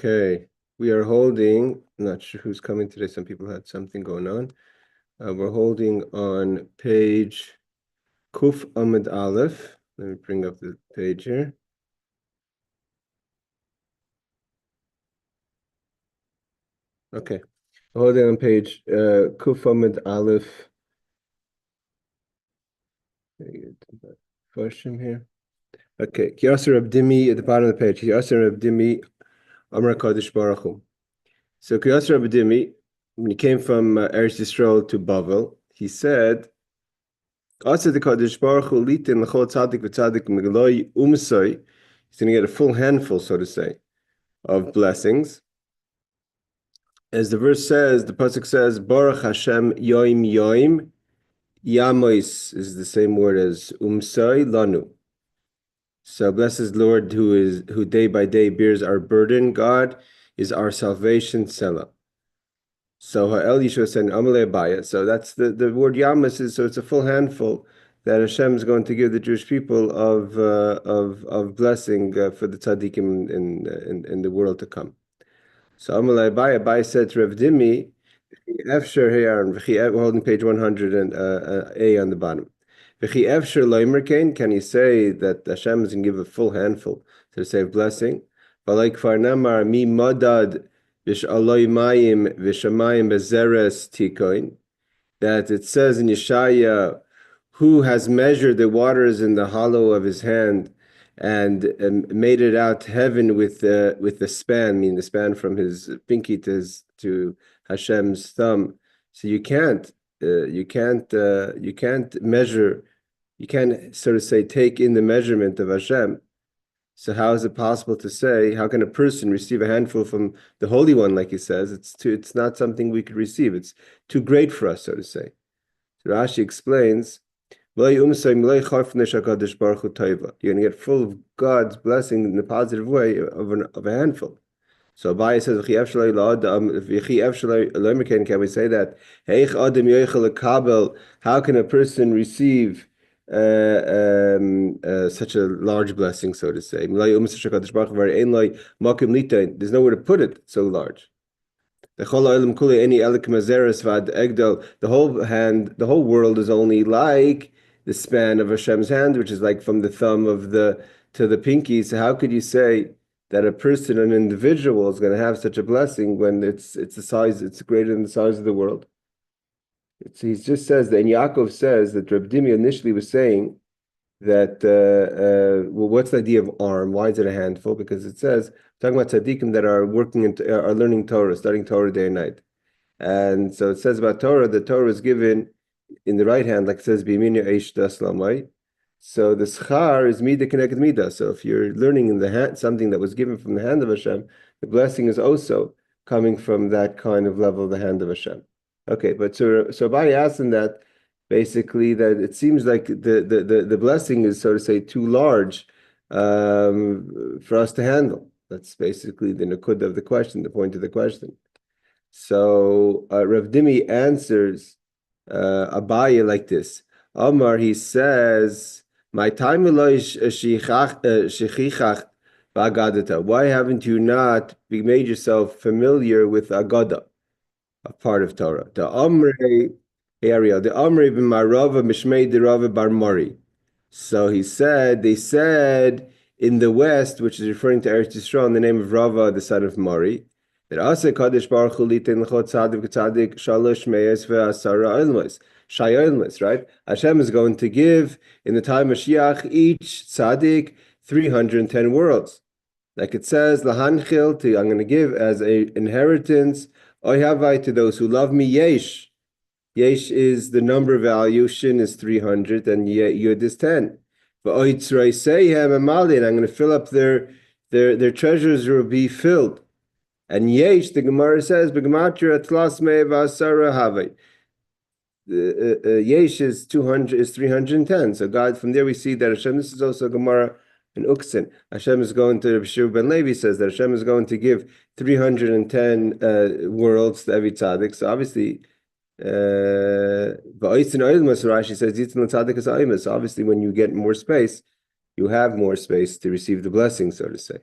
Okay, we are holding, not sure who's coming today. Some people had something going on. We're holding on page Kuf Amud Aleph. Let me bring up the page here. Okay, we're holding on page Kuf Amud Aleph. Question here. Okay, Kiyasar Abdimi at the bottom of the page. Kiyasar Abdimi Amar Kadosh Baruch Hu. So Kiyasar Abdimi, when he came from Eretz Yisrael to Bavel, he said, also the Kadosh Baruch Hu litin l'chol tzaddik v'tzaddik migloi umsoi. He's going to get a full handful, so to say, of blessings. As the verse says, the pasuk says, Baruch Hashem yoim yoim. Yamois is the same word as umsoi lanu. So blessed Lord who day by day bears our burden. God is our salvation, Selah. So Ha'el Yeshua said Amalei Abaya. So that's the word Yamas is, so it's a full handful that Hashem is going to give the Jewish people of blessing for the tzaddikim in the world to come. So Amalei Abaya said to Rav Dimi, Efsher here, we're holding page 100 and A on the bottom. Can you say that Hashem is going to give a full handful to save blessing? But like Farnamar, mi madad v'shamayim bezeres tikoin, that it says in Yeshaya, who has measured the waters in the hollow of his hand and made it out to heaven with the span, meaning the span from his pinky to Hashem's thumb. So you can't measure. You can't sort of say take in the measurement of Hashem. So how is it possible to say, how can a person receive a handful from the Holy One, like he says? It's not something we could receive. It's too great for us, so to say. So Rashi explains, you're going to get full of God's blessing in the positive way of a handful. So Abaye says, can we say that? How can a person receive such a large blessing, so to say? There's nowhere to put it, it's so large. The whole world is only like the span of Hashem's hand, which is like from the thumb to the pinky. So how could you say that a person, an individual, is going to have such a blessing when it's the size, it's greater than the size of the world? He just says that, and Yaakov says that Reb Dimi initially was saying that, well, what's the idea of arm? Why is it a handful? Because it says, talking about tzaddikim that are are learning Torah, studying Torah day and night. And so it says about Torah, the Torah is given in the right hand, like it says, B'yamina eish das lamai. So the schar is mida connected mida. So if you're learning in the hand something that was given from the hand of Hashem, the blessing is also coming from that kind of level of the hand of Hashem. Okay, but so Abaye asked him that basically that it seems like the blessing is, so to say, too large for us to handle. That's basically the nakud of the question, the point of the question. So Rav Dimi answers Abaye like this. Omar, he says, "My time why haven't you not made yourself familiar with Agada, a part of Torah? The Amrei area, the Amrei b'marava mishmei derava bar Mori." So they said in the west, which is referring to Eretz Yisrael, in the name of Rava, the son of Mori, that Asa Kadosh Baruch Hu litin l'chot tzadik v'tzadik shalosh me'es ve'asara ilmos. Shayolmas, right? Hashem is going to give in the time of Mashiach each tzaddik 310 worlds. Like it says, Lahanchil, I'm going to give as an inheritance, Oyhavai, to those who love me, Yesh. Yesh is the number value, Shin is 300, and Yud is 10. But Oitzrei Seihem Amali, and I'm going to fill up their treasures will be filled. And Yesh, the Gemorah says, B'gematria Tlas Me V'asara Havai. Yesh is 310. So God, from there we see that Hashem, this is also Gemorah in Uksin. Hashem is going to, Shur Ben Levi says that Hashem is going to give 310 worlds to every tzaddik. So obviously, Rashi says, so obviously when you get more space, you have more space to receive the blessing, so to say.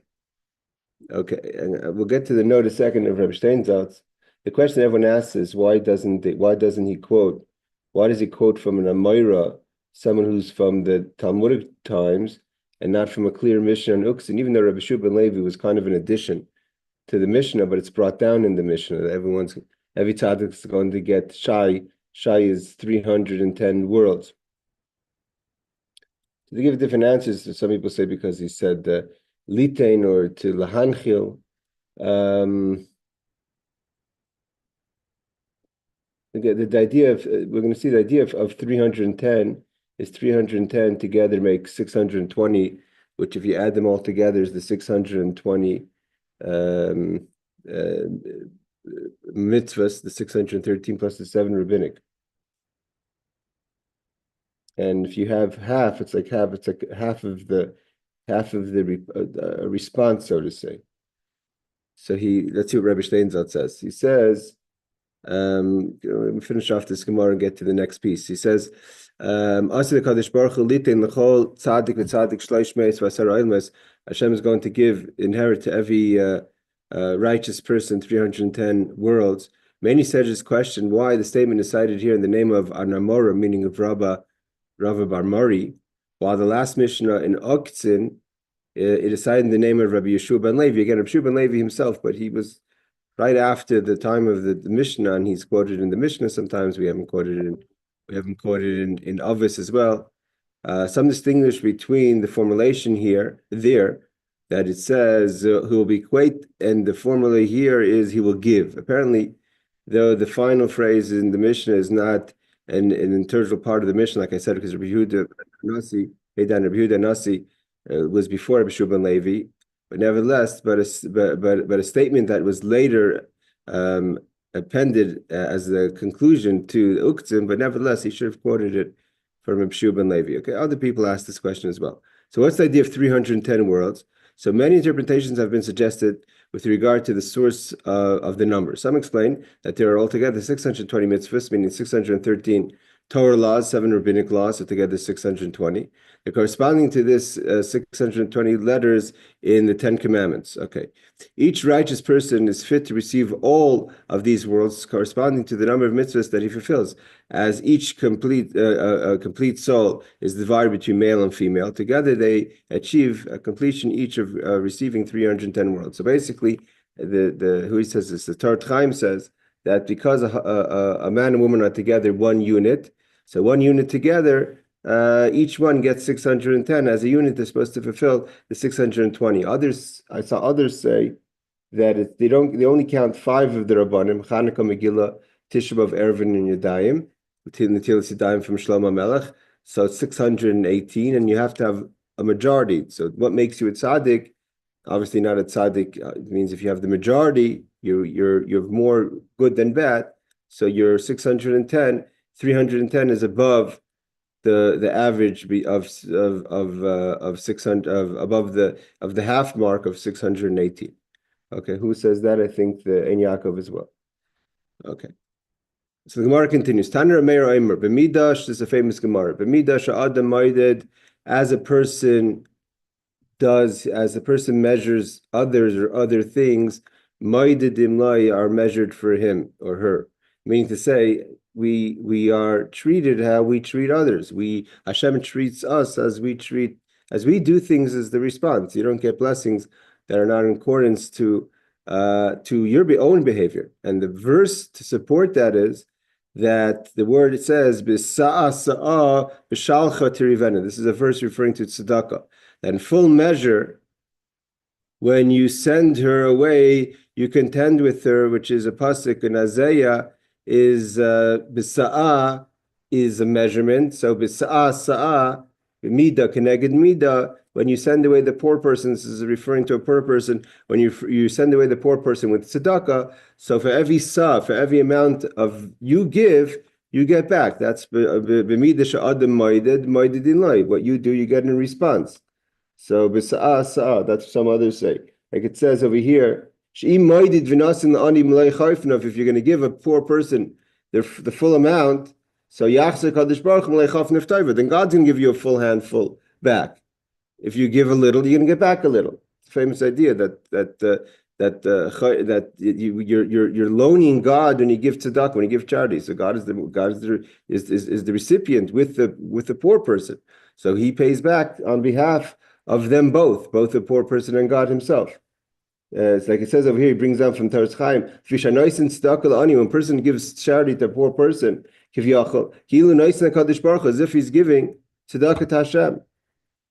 Okay, and we'll get to the note a second of Reb Steinsaltz. The question everyone asks is why doesn't he quote? Why does he quote from an Amoira, someone who's from the Talmudic times, and not from a clear Mishnah and Uksin? Even though Rabbi Shua ben Levi was kind of an addition to the Mishnah, but it's brought down in the Mishnah. Every tzaddik is going to get Shai. Shai is 310 worlds. To give different answers, some people say because he said litain or to lahanchil. The idea of we're going to see the idea of 310 is 310 together makes 620, which if you add them all together is the 620 mitzvahs, the 613 plus the 7 rabbinic. And if you have half, it's like half of the response, so to say. So let's see what Rabbi Steinsaltz says. He says, finish off this Gemorah and get to the next piece. He says, Hashem is going to inherit to every righteous person 310 worlds. Many sages question why the statement is cited here in the name of Anamora, meaning of Rava Bar Mari, while the last Mishnah in Oktzin, it is cited in the name of Rabbi Yeshua ben Levi. Again, Rabbi Yeshua ben Levi himself, but he was right after the time of the Mishnah, and he's quoted in the Mishnah. Sometimes we haven't quoted in Avos as well. Some distinguish between the formulation there, that it says who will be quait, and the formula here is he will give. Apparently, though the final phrase in the Mishnah is not an integral part of the Mishnah, like I said, because Rabbi Yehuda Nasi was before Rabbi Shua ben Levi, but nevertheless, but a statement that was later appended as the conclusion to the Uktzim, but nevertheless, he should have quoted it from Rabbi Shua ben Levi. Okay, other people asked this question as well. So what's the idea of 310 worlds? So many interpretations have been suggested with regard to the source of the number. Some explain that there are altogether 620 mitzvahs, meaning 613 Torah laws, 7 rabbinic laws, so together 620. They're corresponding to this 620 letters in the 10 Commandments. Okay. Each righteous person is fit to receive all of these worlds corresponding to the number of mitzvahs that he fulfills, as each complete soul is divided between male and female. Together they achieve a completion each of receiving 310 worlds. So basically, who he says this, the Torah Chaim says that because a man and woman are together one unit, so one unit together, each one gets 610. As a unit, they're supposed to fulfill the 620. I saw others say that they only count 5 of the Rabbanim, Chanukah, Megillah, Tisha B'Av, Eruvin, and Yadayim, Netilas Yadayim from Shlomo Melech. So it's 618, and you have to have a majority. So what makes you a tzaddik? Obviously not a tzaddik. It means if you have the majority, you're more good than bad. So you're 610. 310 is above the average of 600 above the half mark of 618. Okay, who says that? I think the Ein Yaakov as well. Okay, so the Gemorah continues. Taner Meir Omer B'midash. This is a famous Gemorah. B'midash Adam Moeded, as a person measures others or other things, Moeded Imlai are measured for him or her. Meaning to say, we are treated how we treat others. Hashem treats us as we do things as the response. You don't get blessings that are not in accordance to your own behavior. And the verse to support that is that the word it says b'sa'a sa'a b'shalcha tirivena. This is a verse referring to tzedakah. That in full measure, when you send her away, you contend with her, which is a pasuk in Isaiah. Is b'sa'a is a measurement. So b'sa'a sa'a mida keneged mida. When you send away the poor person, this is referring to a poor person. When you send away the poor person with tzedakah, so for every amount of you give, you get back. That's b'mida she'adam moeded in life. What you do, you get in response. So b'sa'a sa'a. That's what some others say. Like it says over here. If you're going to give a poor person the full amount, so then God's going to give you a full handful back. If you give a little, you're going to get back a little. famous idea that you're loaning God when you give tzedakah, when you give charity. So God is the recipient with the poor person. So he pays back on behalf of them both the poor person and God himself. It's like it says over here, he brings down from Teretz Chaim, when a person gives charity to a poor person, as if he's giving tzedakah to Hashem.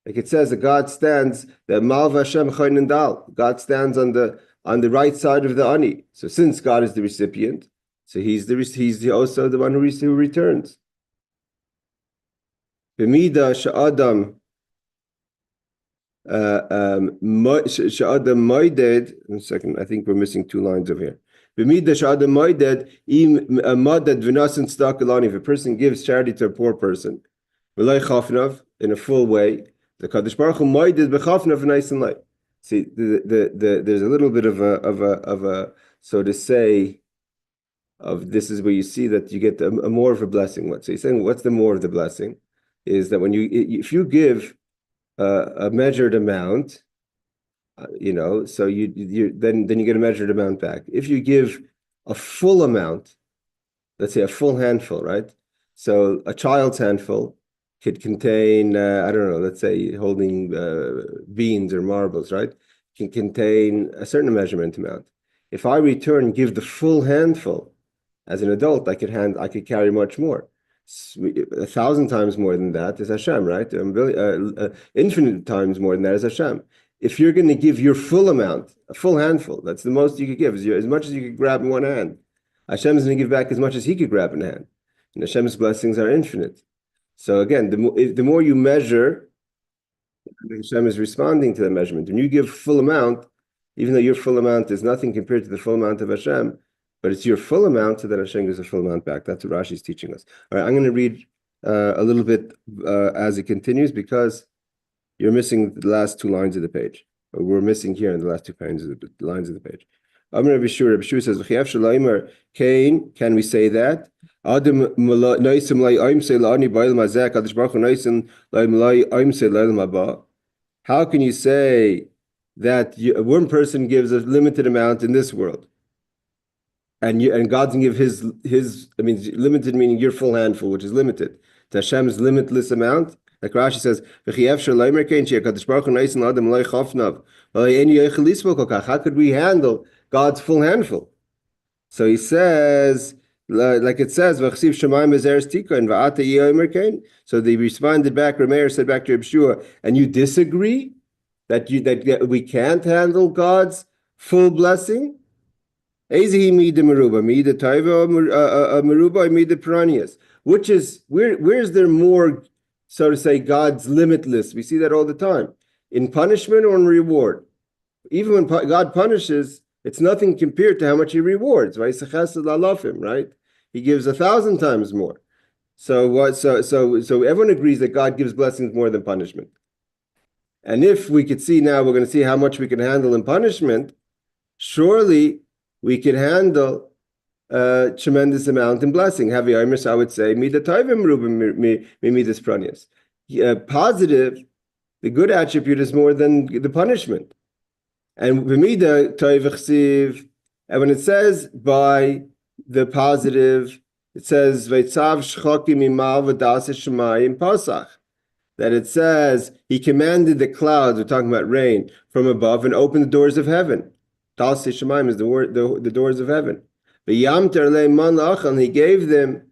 Like it says that God stands, the Malva Hashem Chayin Dal. God stands on the right side of the ani. So since God is the recipient, so he's also the one who returns. B'mida sha'adam sha'adam moided. One second, I think we're missing 2 lines over here. B'mida sha'adam moided im madad v'nasin tzedakah. If a person gives charity to a poor person, v'lay chafnav, in a full way, the Kadosh Baruch Hu moided b'chafnav nice and light. See, there's a little bit of a so to say, of this is where you see that you get a more of a blessing. So he's saying, what's the more of the blessing? Is that when if you give a measured amount, so you then you get a measured amount back. If you give a full amount, let's say a full handful, right? So a child's handful could contain, I don't know, let's say holding beans or marbles, right? Can contain a certain measurement amount. If I give the full handful, as an adult, I could carry much more. 1,000 times more than that is Hashem, right? Infinite times more than that is Hashem. If you're going to give your full amount, a full handful, that's the most you could give, as much as you could grab in one hand. Hashem is going to give back as much as he could grab in a hand. And Hashem's blessings are infinite. So again, the more you measure, Hashem is responding to the measurement. When you give full amount, even though your full amount is nothing compared to the full amount of Hashem, but it's your full amount, so that Hashem gives a full amount back. That's what Rashi is teaching us. All right, I'm going to read a little bit as it continues, because you're missing the last 2 lines of the page. Or we're missing here in the last 2 lines of the page. Rabbi Shura says, can we say that? How can you say that one person gives a limited amount in this world, and God's gonna give his limited meaning your full handful, which is limited, to Hashem's limitless amount? Like Rashi says, how could we handle God's full handful? So he says, like it says, so they responded back, Rameir said back to Reb Shua, and you disagree that we can't handle God's full blessing? Which is, where's there more, so to say, God's limitless? We see that all the time. In punishment or in reward. Even when God punishes, it's nothing compared to how much he rewards, right? Right? He gives 1,000 times more. So everyone agrees that God gives blessings more than punishment. And if we could see now, we're going to see how much we can handle in punishment, surely we can handle a tremendous amount in blessing. I would say, positive, the good attribute is more than the punishment. And when it says by the positive, it says that it says he commanded the clouds, we're talking about rain, from above and opened the doors of heaven. Das Shemaim is the doors of heaven. And he gave them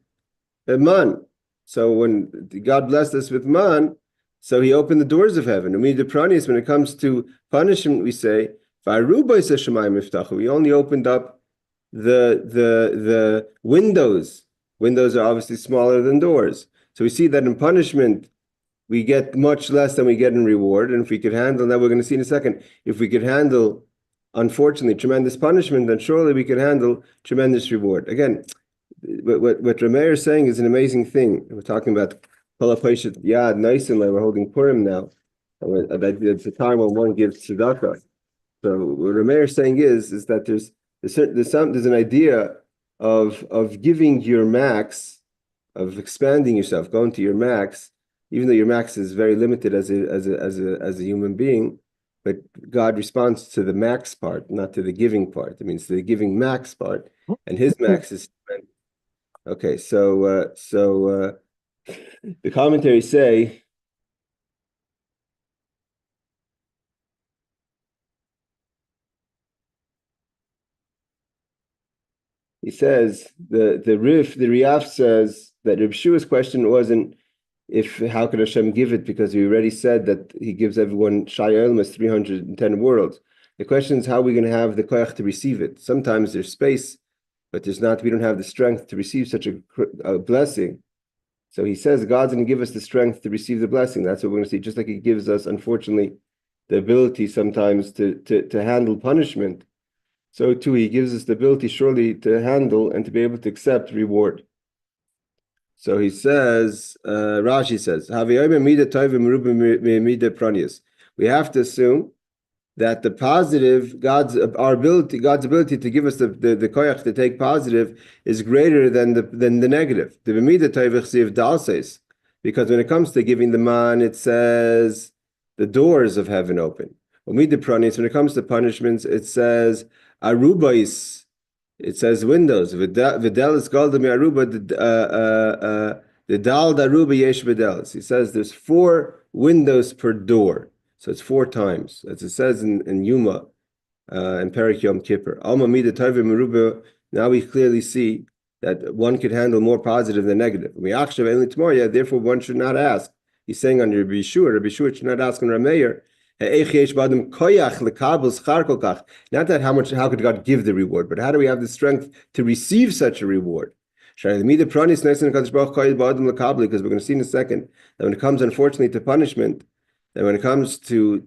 a man. So when God blessed us with man, so he opened the doors of heaven. And when it comes to punishment, we say, we only opened up the windows. Windows are obviously smaller than doors. So we see that in punishment, we get much less than we get in reward. And if we could handle, now we're going to see in a second, if we could handle, unfortunately, tremendous punishment, then surely we could handle tremendous reward. Again, what Rameir is saying is an amazing thing. We're talking about Palapashat Yad, Naisin, we're holding Purim now. It's the time when one gives tzedakah. So what Rameir is saying is that there's an idea of giving your max, of expanding yourself, going to your max, even though your max is very limited as a human being, but God responds to the max part, not to the giving part. It means to the giving max part, and his max is okay. So the commentaries say. He says the Riyaf says that Reb Shua's question wasn't if how could Hashem give it, because we already said that He gives everyone Shai Elmas 310 worlds. The question is how we're going to have the koyach to receive it. Sometimes there's space, but there's not. We don't have the strength to receive such a blessing. So he says God's going to give us the strength to receive the blessing. That's what we're going to see. Just like He gives us, unfortunately, the ability sometimes to handle punishment, so too He gives us the ability surely to handle and to be able to accept reward. So he says, Rashi says, we have to assume that the positive, God's ability to give us the koyach to take positive is greater than the negative. Because when it comes to giving the man, it says the doors of heaven open. When it comes to punishments, it says arubais. It says windows. Videl is called the aruba. The dal daruba yesh videlis. He says there's 4 windows per door, so it's 4 times, as it says in Yuma, in Perek Yom Kippur. Alma mida tovim aruba. Now we clearly see that one could handle more positive than negative. Therefore, one should not ask. He's saying on Rabbi Yeshua should not ask on Rameir. Not that how could God give the reward, but how do we have the strength to receive such a reward? Because we're going to see in a second that when it comes, unfortunately, to punishment, that when it comes to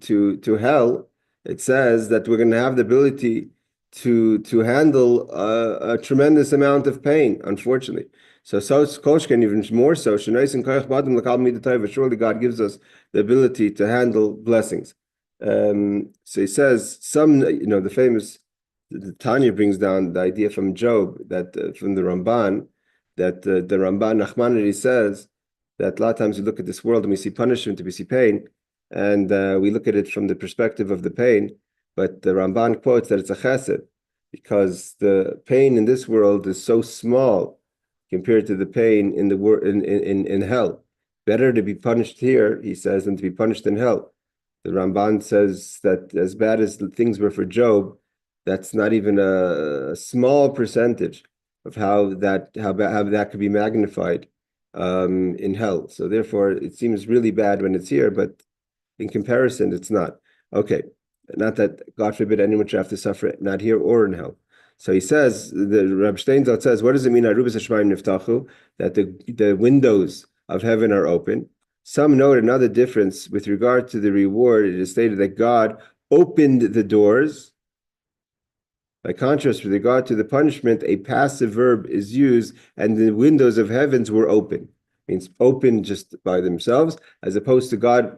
hell, it says that we're going to have the ability to handle a tremendous amount of pain, unfortunately. So Koshken, even more so, surely God gives us the ability to handle blessings. So he says, the famous, the Tanya brings down the idea from Job, that from the Ramban, that the Ramban Nachmanides says that a lot of times we look at this world and we see punishment, we see pain, and we look at it from the perspective of the pain, but the Ramban quotes that it's a chesed, because the pain in this world is so small compared to the pain in in hell. Better to be punished here, he says, than to be punished in hell. The Ramban says that as bad as the things were for Job, that's not even a small percentage of how that could be magnified in hell. So therefore, it seems really bad when it's here, but in comparison, it's not. Okay, not that, God forbid, anyone should have to suffer, not here or in hell. So he says, the Reb Steinzalt says, what does it mean, Arubas Hashmayim Niftachu, that the windows of heaven are open? Some note another difference with regard to the reward. It is stated that God opened the doors. By contrast, with regard to the punishment, a passive verb is used, and the windows of heavens were open. It means open just by themselves, as opposed to God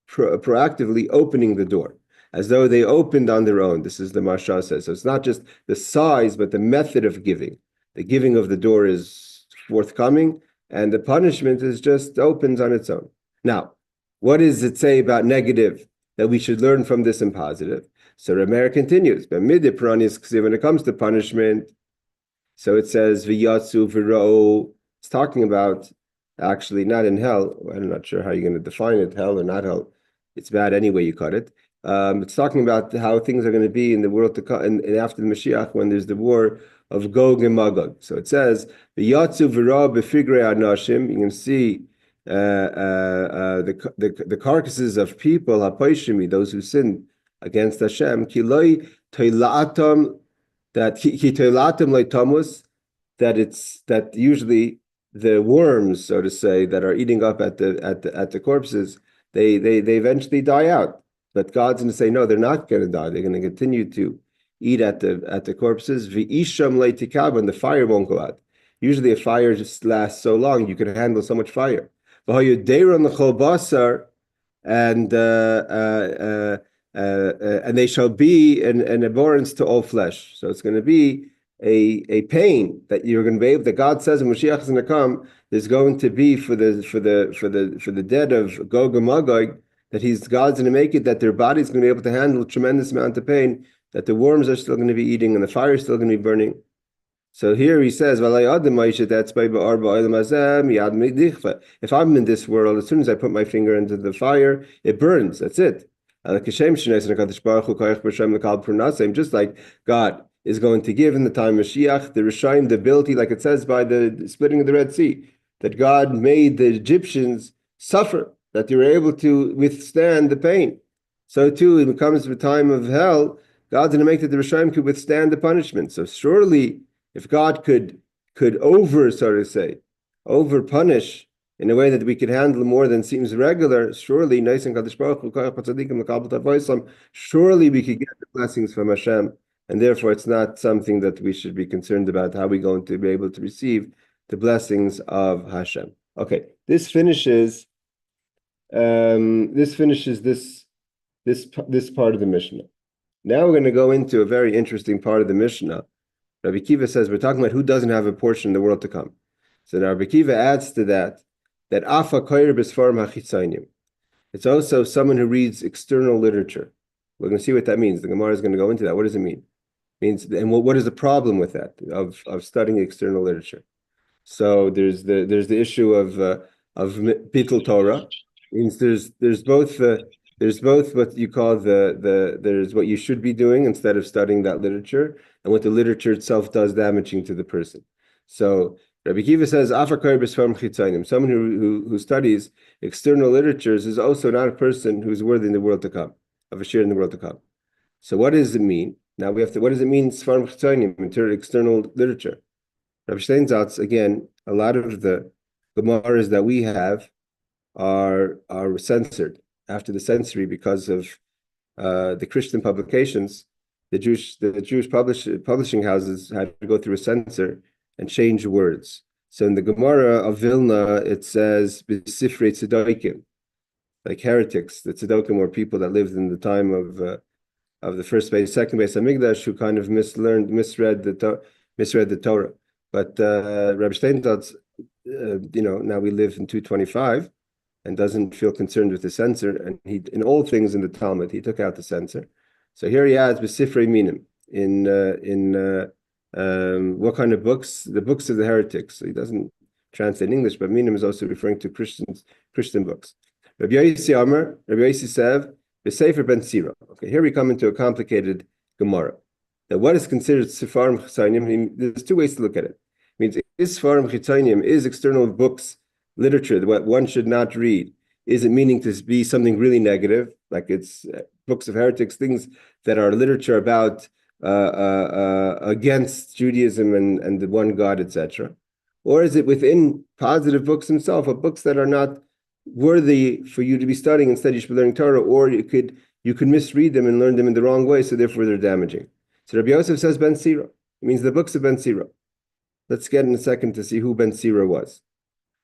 proactively opening the door, as though they opened on their own. This is the Marsha says. So it's not just the size, but the method of giving. The giving of the door is forthcoming, and the punishment is just opens on its own. Now, what does it say about negative that we should learn from this in positive? So Rameir continues, when it comes to punishment, so it says v'yatsu v'ro. It's talking about actually not in hell. I'm not sure how you're going to define it, hell or not hell. It's bad anyway you cut it. It's talking about how things are going to be in the world to come, and after the Mashiach, when there's the war of Gog and Magog. So it says v'yatsu v'ro b'figrei anashim. You can see the carcasses of people, hapoishimi, those who sin against Hashem, kiloi toilaatam, that ki toilaatam leitamus, that usually the worms, so to say, that are eating up at the corpses, they eventually die out. But God's going to say, no, they're not going to die. They're going to continue to eat at the corpses. V'isham leitikab, and the fire won't go out. Usually, a fire just lasts so long, you can handle so much fire. And they shall be an abhorrence to all flesh. So it's going to be a pain that you're going to be able. That God says when Mashiach is going to come, there's going to be for the dead of Gog and Magog. God's going to make it that their body's going to be able to handle a tremendous amount of pain, that the worms are still going to be eating and the fire is still going to be burning. So here he says, if I'm in this world, as soon as I put my finger into the fire, it burns. That's it. Just like God is going to give in the time of Mashiach, the Rishayim, the ability, like it says by the splitting of the Red Sea, that God made the Egyptians suffer, that they were able to withstand the pain. So too, when it comes to the time of hell, God's going to make that the Rishayim could withstand the punishment. So surely, if God could over punish in a way that we could handle more than seems regular, surely surely we could get the blessings from Hashem, and therefore it's not something that we should be concerned about how we're going to be able to receive the blessings of Hashem. Okay, this finishes this part of the Mishnah. Now we're going to go into a very interesting part of the Mishnah. Rabbi Kiva says we're talking about who doesn't have a portion in the world to come. So now Rabbi Kiva adds to that afa koyer b'sfarim hachitzaynim. It's also someone who reads external literature. We're going to see what that means. The Gemorah is going to go into that. What does it mean? It means, and what is the problem with that of studying external literature? So there's the issue of bittul Torah. It means there's both what you call there's what you should be doing instead of studying that literature, and what the literature itself does damaging to the person. So Rabbi Kiva says, someone who studies external literatures is also not a person who's worthy in the world to come, of a share in the world to come. So what does it mean? Now what does it mean, Sfarim Chitzaynim, in terms of external literature? Rabbi Steinsaltz, again, a lot of the Gemorahs that we have are censored after the censoring because of the Christian publications. The Jewish publishing houses had to go through a censor and change words. So in the Gemorah of Vilna, it says B'sifrei Tzedokim, like heretics. The Tzedokim were people that lived in the time of the first base, second base Hamikdash, who kind of misread the Torah. But Rabbi Steinsaltz, now we live in 225 and doesn't feel concerned with the censor. And he, in all things in the Talmud, he took out the censor. So here he adds B'sifrei Minim in what kind of books? The books of the heretics. So he doesn't translate in English, but Minim is also referring to Christian books. Rabbi Yossi Amar, Rabbi Yossi Sev, B'Sefer Ben Sira. Okay, here we come into a complicated Gemara. Now, what is considered Sefarim Chitzaynim? There's two ways to look at it. It means, is Sefarim Chitzaynim, is external books, literature, what one should not read, is it meaning to be something really negative, like it's books of heretics, things that are literature about against Judaism and the one God, etc.? Or is it within positive books themselves, or books that are not worthy for you to be studying? Instead, you should be learning Torah, or you could misread them and learn them in the wrong way, so therefore they're damaging. So Rabbi Yosef says Ben Sira. It means the books of Ben Sira. Let's get in a second to see who Ben Sira was.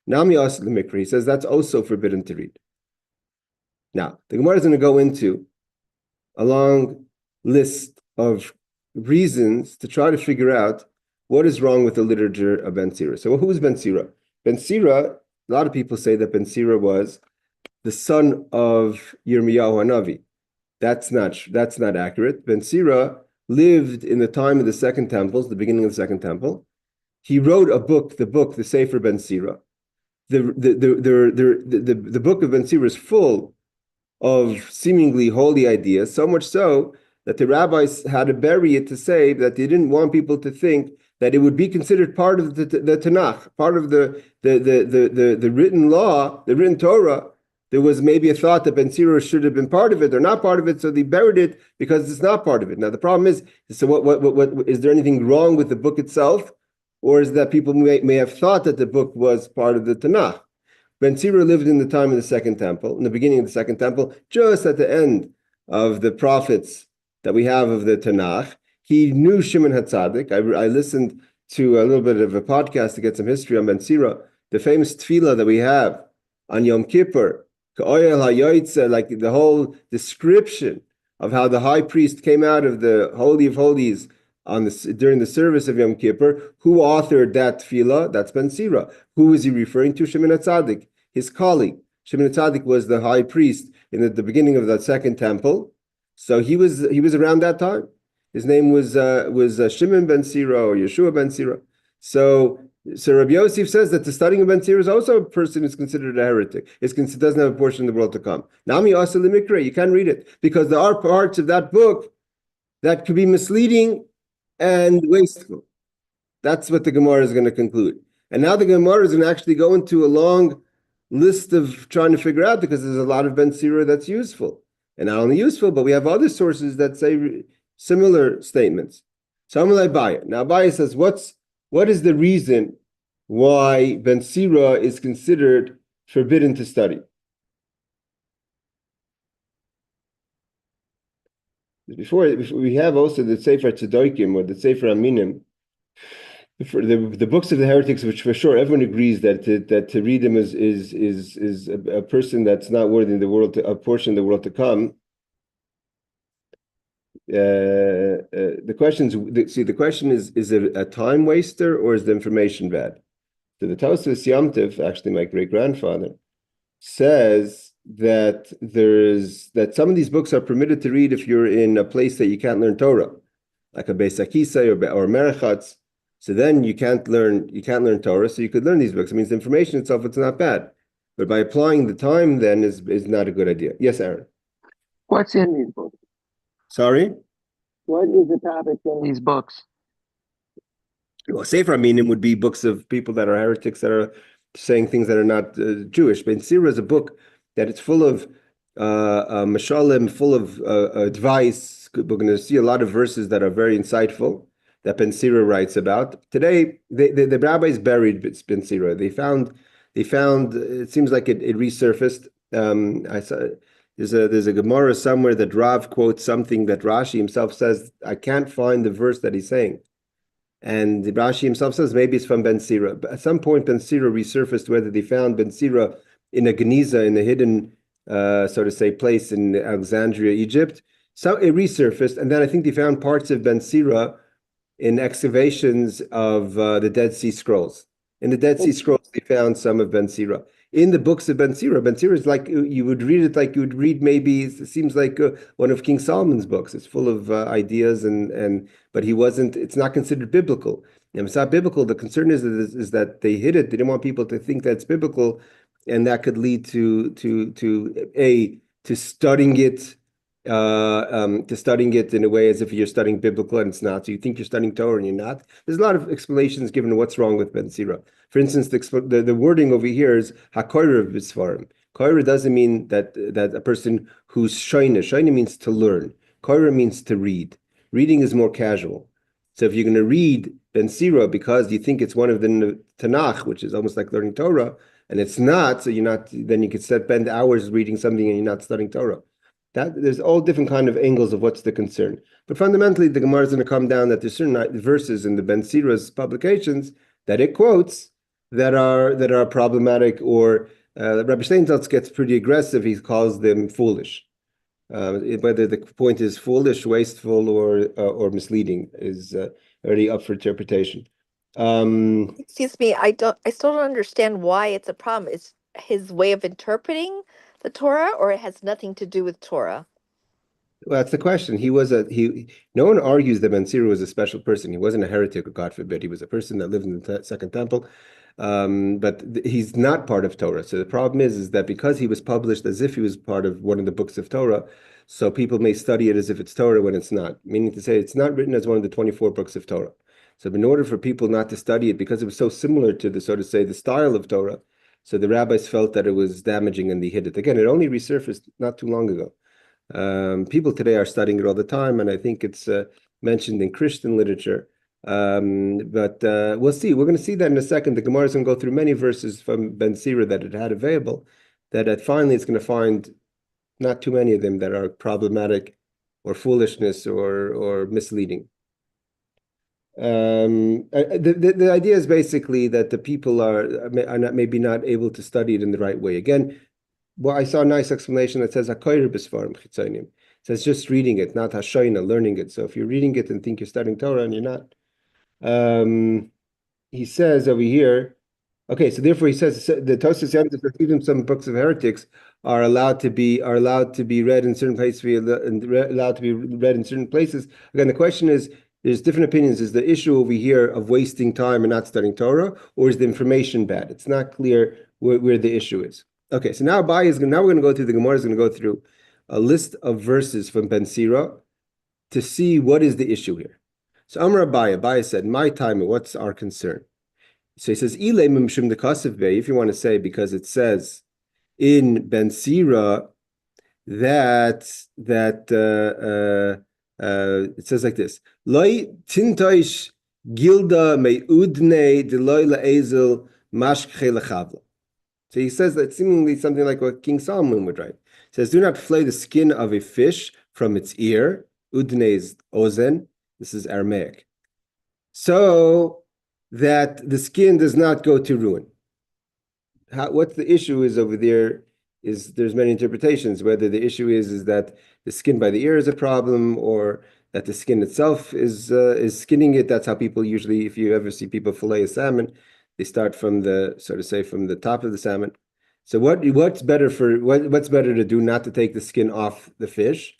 Nami Asl Mikra, he says that's also forbidden to read. Now, the Gemara is going to go into a long list of reasons to try to figure out what is wrong with the literature of Ben Sira. So who is Ben Sira? Ben Sira, a lot of people say that Ben Sira was the son of Yirmiyahu Hanavi. That's not accurate. Ben Sira lived in the time of the Second Temple, the beginning of the Second Temple. He wrote a book, the Sefer Ben Sira. The book of Ben Sira is full of seemingly holy ideas, so much so that the rabbis had to bury it to say that they didn't want people to think that it would be considered part of the Tanakh, part of the written law, the written Torah. There was maybe a thought that Ben Sira should have been part of it or not part of it, so they buried it because it's not part of it. Now the problem is, so what is there anything wrong with the book itself, or is that people may have thought that the book was part of the Tanakh? Ben Sira lived in the time of the Second Temple, in the beginning of the Second Temple, just at the end of the prophets that we have of the Tanakh. He knew Shimon HaTzadik. I listened to a little bit of a podcast to get some history on Ben Sira. The famous tefillah that we have on Yom Kippur, like the whole description of how the high priest came out of the Holy of Holies during the service of Yom Kippur. Who authored that tefillah? That's Ben Sira. Who is he referring to? Shimon HaTzadik, his colleague. Shimon Tzaddik was the high priest in the beginning of that second temple. So he was around that time. His name was Shimon Ben Sira or Yeshua Ben Sira. So Rabbi Yosef says that the studying of Ben Sira is also a person who's considered a heretic. It doesn't have a portion of the world to come. Nami Asa Limikra, you can't read it because there are parts of that book that could be misleading and wasteful. That's what the Gemorah is going to conclude. And now the Gemorah is going to actually go into a long list of trying to figure out, because there's a lot of Ben Sira that's useful. And not only useful, but we have other sources that say similar statements. So Amalei Abaye. Now Abaye says, what is the reason why Ben Sira is considered forbidden to study? Before we have also the Sefer Tzedokim or the Sefer Aminim, for the books of the heretics, which for sure everyone agrees that to read them is a person that's not worthy in the world, a portion of the world to come. The question is it a time waster or is the information bad? So the Tosfos Yom Tov, actually my great grandfather, says that that some of these books are permitted to read if you're in a place that you can't learn Torah, like a Beis Akisai or Merachatz. So then you can't learn Torah, so you could learn these books. It means the information itself, it's not bad. But by applying the time then is not a good idea. Yes, Aaron. What's in these books? Sorry? What is the topic in these books? Well, Sefer Aminim would be books of people that are heretics, that are saying things that are not Jewish. Ben Sira is a book that it's full of mashalim, full of advice. We're going to see a lot of verses that are very insightful that Ben Sira writes about. Today, the rabbis buried Ben Sira. They found it seems like it resurfaced. I saw there's a Gemorah somewhere that Rav quotes something that Rashi himself says. I can't find the verse that he's saying. And Rashi himself says maybe it's from Ben Sira. But at some point, Ben Sira resurfaced, whether they found Ben Sira in a Geniza, in a hidden, so to say, place in Alexandria, Egypt. So it resurfaced, and then I think they found parts of Ben Sira in excavations of the Dead Sea Scrolls. In the Dead Sea Scrolls, they found some of Ben Sira. In the books of Ben Sira is like, you would read it like you would read maybe, it seems like one of King Solomon's books. It's full of ideas, but it's not considered biblical. And it's not biblical. The concern is that they hid it. They didn't want people to think that it's biblical, and that could lead to studying it in a way as if you're studying biblical and it's not. So you think you're studying Torah and you're not. There's a lot of explanations given to what's wrong with Ben Sira. For instance, the wording over here is hakoirav b'sfarim. Koira doesn't mean that a person who's shoyne. Shoyne means to learn. Koira means to read. Reading is more casual. So if you're going to read Ben Sira because you think it's one of the Tanakh, which is almost like learning Torah, and it's not, so you're not, then you could spend hours reading something and you're not studying Torah. There's all different kind of angles of what's the concern. But fundamentally, the Gemara is going to come down that there's certain verses in the Ben Sira's publications that it quotes that are problematic, or Rabbi Steinsaltz gets pretty aggressive. He calls them foolish. Whether the point is foolish, wasteful, or misleading is already up for interpretation. Excuse me, I still don't understand why it's a problem. It's his way of interpreting the Torah, or it has nothing to do with Torah? Well, that's the question. No one argues that Ben Sira was a special person. He wasn't a heretic, God forbid. He was a person that lived in the Second Temple. But he's not part of Torah. So the problem is that because he was published as if he was part of one of the books of Torah, so people may study it as if it's Torah when it's not. Meaning to say, it's not written as one of the 24 books of Torah. So in order for people not to study it, because it was so similar to the, so to say, the style of Torah, so the rabbis felt that it was damaging and they hid it. Again, it only resurfaced not too long ago. People today are studying it all the time, and I think it's mentioned in Christian literature. But we'll see. We're going to see that in a second. The Gemara is going to go through many verses from Ben Sira that it had available, that finally it's going to find not too many of them that are problematic or foolishness or misleading. The idea is basically that the people are maybe not able to study it in the right way. Again, well, I saw a nice explanation that says hakoirav b'sfarim chitzonim. It says just reading it, not hashoyna, learning it. So if you're reading it and think you're studying Torah and you're not, he says over here, Okay, so therefore he says the Tosfos Yom Tov, even some books of heretics are allowed to be read in certain places, allowed to be read in certain places. Again, the question is, there's different opinions. Is the issue over here of wasting time and not studying Torah, or is the information bad? It's not clear where the issue is. Okay, so now we're going to go through the Gemorah is going to go through a list of verses from Ben Sira to see what is the issue here. So Amar Abaye said, my time, what's our concern? So he says, if you want to say, because it says in Ben Sira that it says like this: Loi tintoish gilda meudne deloy laezel mashche lechavla. So he says that seemingly something like what King Solomon would write. He says, do not flay the skin of a fish from its ear. Udne is ozen. This is Aramaic. So that the skin does not go to ruin. What the issue is over there is there's many interpretations. Whether the issue is that the skin by the ear is a problem, or that the skin itself is skinning it. That's how people usually, if you ever see people fillet a salmon, they start from the, so to say, from the top of the salmon. So what's better to do? Not to take the skin off the fish.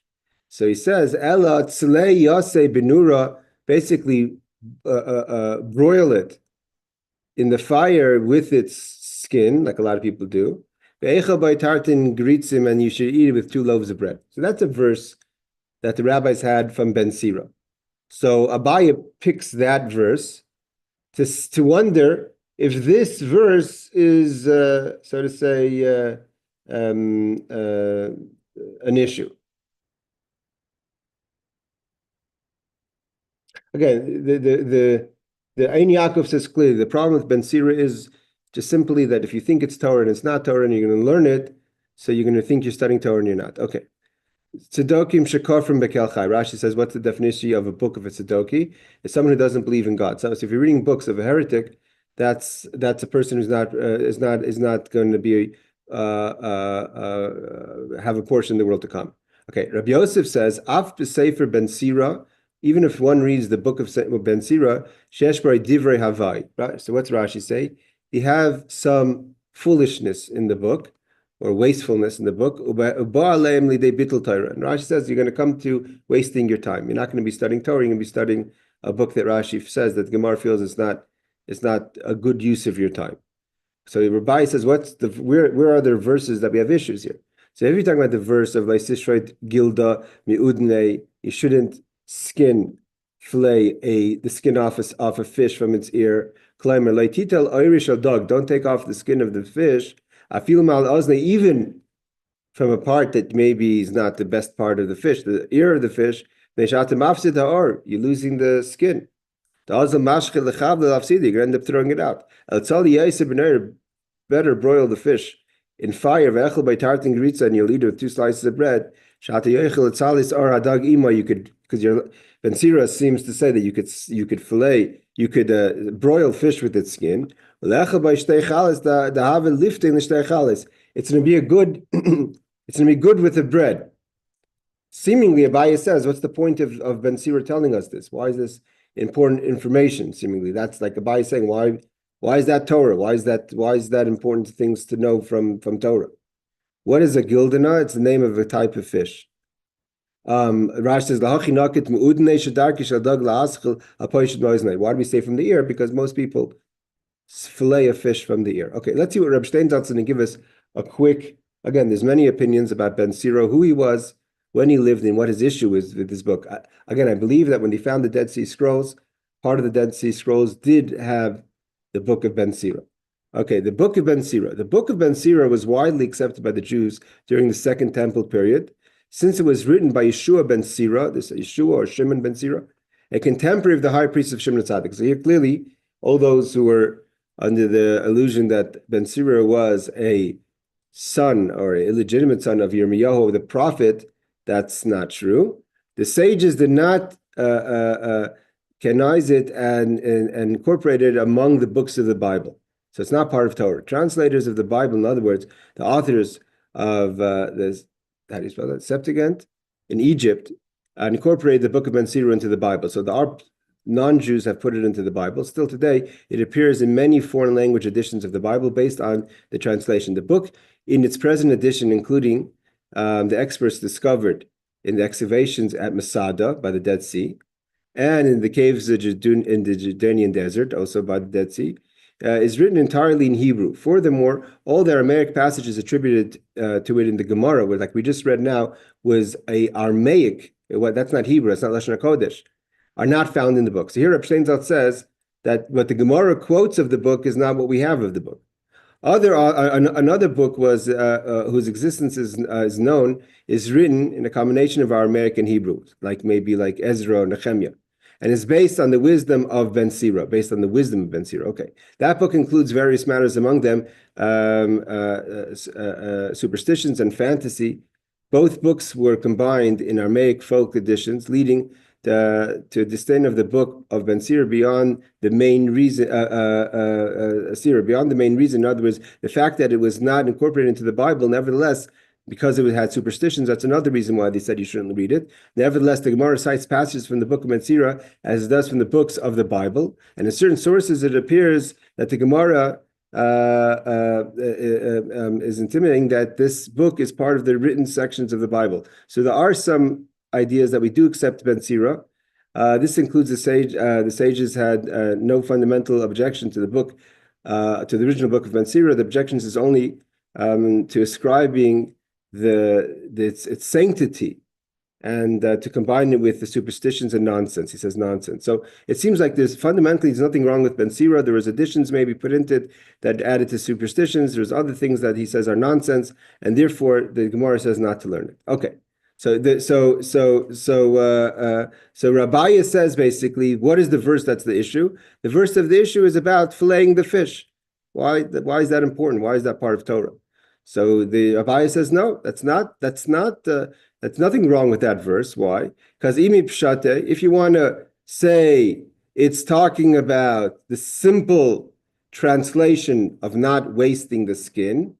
So he says, Ela tzlei yaseh benura, basically broil it in the fire with its skin, like a lot of people do. And you should eat it with 2 loaves of bread. So that's a verse that the rabbis had from Ben Sira. So Abaye picks that verse to wonder if this verse is, so to say, an issue. Again, the Ein Yaakov says clearly the problem with Ben Sira is just simply that if you think it's Torah and it's not Torah and you're going to learn it, so you're going to think you're studying Torah and you're not. Okay. Tzedokim shekar from Bekel Chai. Rashi says, what's the definition of a book of a tzedoki? It's someone who doesn't believe in God. So if you're reading books of a heretic, that's a person who's not going to be have a portion in the world to come. Okay. Rabbi Yosef says, Af b'sefer Ben Sira. Even if one reads the book of Ben Sira, shesh bar divrei havai. Right? So what's Rashi say? You have some foolishness in the book, or wastefulness in the book. And Rashi says you're going to come to wasting your time. You're not going to be studying Torah. You're going to be studying a book that Rashi says that Gemorah feels is not a good use of your time. So Rabbi says, where are the verses that we have issues here? So if you're talking about the verse of Leisishreit Gilda Miudne, you shouldn't fillet the skin off a fish from its ear. Climber Leititel Irish al dog. Don't take off the skin of the fish. I feel mal ozne, even from a part that maybe is not the best part of the fish, the ear of the fish. You're losing the skin. You're going to end up throwing it out. Better broil the fish in fire, and you'll eat it with 2 slices of bread. You could, because your Ben Sira seems to say that you could broil fish with its skin. It's going to be it's going to be good with the bread. Seemingly, Abaye says, what's the point of Ben Sira telling us this? Why is this important information? Seemingly, that's like Abaye saying, why is that Torah? Why is that important things to know from Torah? What is a gildana? It's the name of a type of fish. Rashi says, why do we say from the ear? Because most people fillet a fish from the ear. Okay, let's see what Reb Steinsaltz's going to give us a quick. Again, there's many opinions about Ben Sira, who he was, when he lived, and what his issue is with this book. I believe that when they found the Dead Sea Scrolls, part of the Dead Sea Scrolls did have the book of Ben Sira. Okay, the book of Ben Sira. The book of Ben Sira was widely accepted by the Jews during the Second Temple period, since it was written by Yeshua ben Sira, this Yeshua or Shimon ben Sira, a contemporary of the high priest of Shimon Tzaddik. So here clearly, all those who were under the illusion that Ben Sira was a son or an illegitimate son of Yirmiyahu, the prophet, that's not true. The sages did not canonize it and incorporate it among the books of the Bible. So it's not part of Torah. Translators of the Bible, in other words, the authors of how do you spell that? Septuagint in Egypt, incorporated the book of Ben Sira into the Bible. So non-Jews have put it into the Bible. Still today, it appears in many foreign language editions of the Bible based on the translation. The book, in its present edition, including the experts discovered in the excavations at Masada by the Dead Sea, and in the caves in the Judean desert, also by the Dead Sea, is written entirely in Hebrew. Furthermore, all the Aramaic passages attributed to it in the Gemorah, like we just read now, was a Aramaic. That's not Hebrew. That's not Lashon HaKodesh. Are not found in the book. So here, Reb Steinsaltz says that what the Gemorah quotes of the book is not what we have of the book. Another book was whose existence is known, is written in a combination of Aramaic and Hebrew, maybe like Ezra or Nehemiah, and is based on the wisdom of Ben Sira. Okay, that book includes various matters, among them superstitions and fantasy. Both books were combined in Aramaic folk editions, leading to disdain of the book of Ben Sira beyond the main reason. Beyond the main reason, in other words, the fact that it was not incorporated into the Bible, nevertheless, because it had superstitions, that's another reason why they said you shouldn't read it. Nevertheless, the Gemara cites passages from the book of Ben Sira as it does from the books of the Bible, and in certain sources, it appears that the Gemara is intimating that this book is part of the written sections of the Bible. So there are some ideas that we do accept Ben Sira. This includes the sages had no fundamental objection to the book, to the original book of Ben Sira. The objections is only to ascribing its sanctity and to combine it with the superstitions and nonsense. He says nonsense. So it seems like there's nothing wrong with Ben Sira. There was additions maybe put into it that added to superstitions. There's other things that he says are nonsense, and therefore the Gemara says not to learn it. Okay. So Rabbiya says basically, what is the verse that's the issue? The verse of the issue is about filleting the fish. Why is that important? Why is that part of Torah? So the Rabbiya says, no, that's nothing wrong with that verse. Why? Because imi pshate, if you want to say it's talking about the simple translation of not wasting the skin,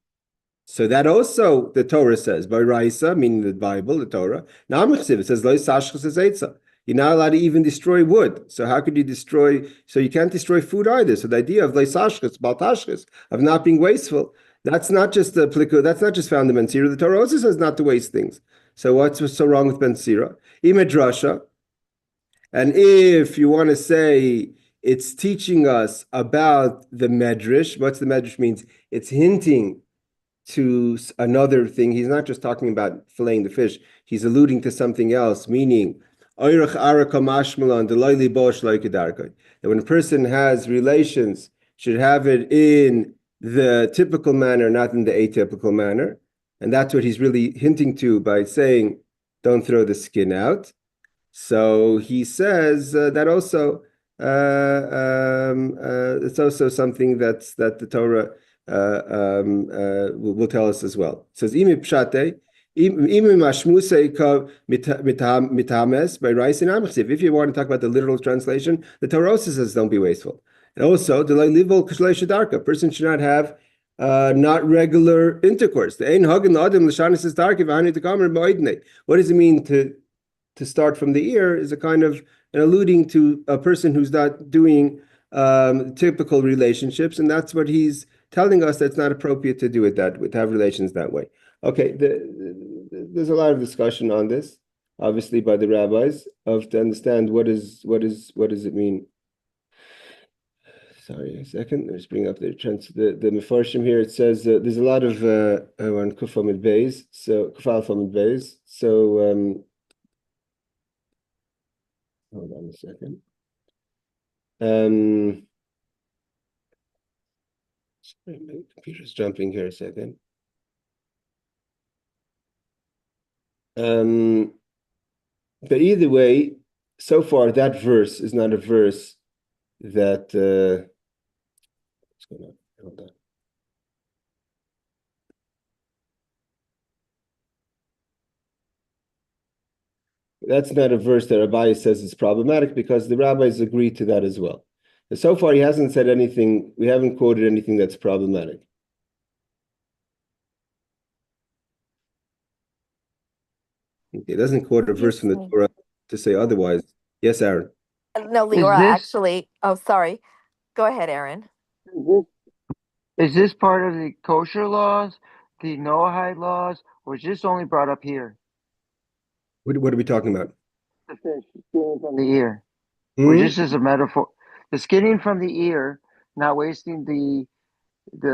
so that also the Torah says, by Raisa, meaning the Bible, the Torah. Now it says, Lo sashchus eitza. You're not allowed to even destroy wood. So how could you destroy? So you can't destroy food either. So the idea of Lo sashchus, baltashchus, of not being wasteful, that's not just that's not just found in Ben Sira. The Torah also says not to waste things. So what's so wrong with Ben Sira? Imedrasha. And if you want to say it's teaching us about the medrash, what's the medrash means? It's hinting to another thing. He's not just talking about filleting the fish. He's alluding to something else, meaning that when a person has relations, should have it in the typical manner, not in the atypical manner. And that's what he's really hinting to by saying, don't throw the skin out. So he says that also it's also something that the Torah will tell us as well. It says, if you want to talk about the literal translation, the Torah also says don't be wasteful. And also, a person should not have not regular intercourse. What does it mean to start from the ear? Is a kind of alluding to a person who's not doing typical relationships, and that's what he's telling us, that's not appropriate to do it to have relations that way. Okay, there's a lot of discussion on this, obviously by the rabbis, to understand what does it mean. Sorry, a second. Let's bring up the Mefarshim here. It says there's a lot of on Kufal Mid Beis, so Kufal Mid Beis. So hold on a second. Sorry, my computer's jumping here a second. But either way, so far that verse is not a verse that what's going on? Hold on. That's not a verse that Rabbi says is problematic, because the rabbis agree to that as well. And so far, he hasn't said anything. We haven't quoted anything that's problematic. He doesn't quote a verse from the Torah to say otherwise. Yes, Aaron. No, Is Leora, this actually. Oh, sorry. Go ahead, Aaron. is this is this part of the kosher laws, the Noahide laws, or is this only brought up here? What are we talking about? The fish skinning from the ear. Or Hmm? just as a metaphor, the skinning from the ear, not wasting the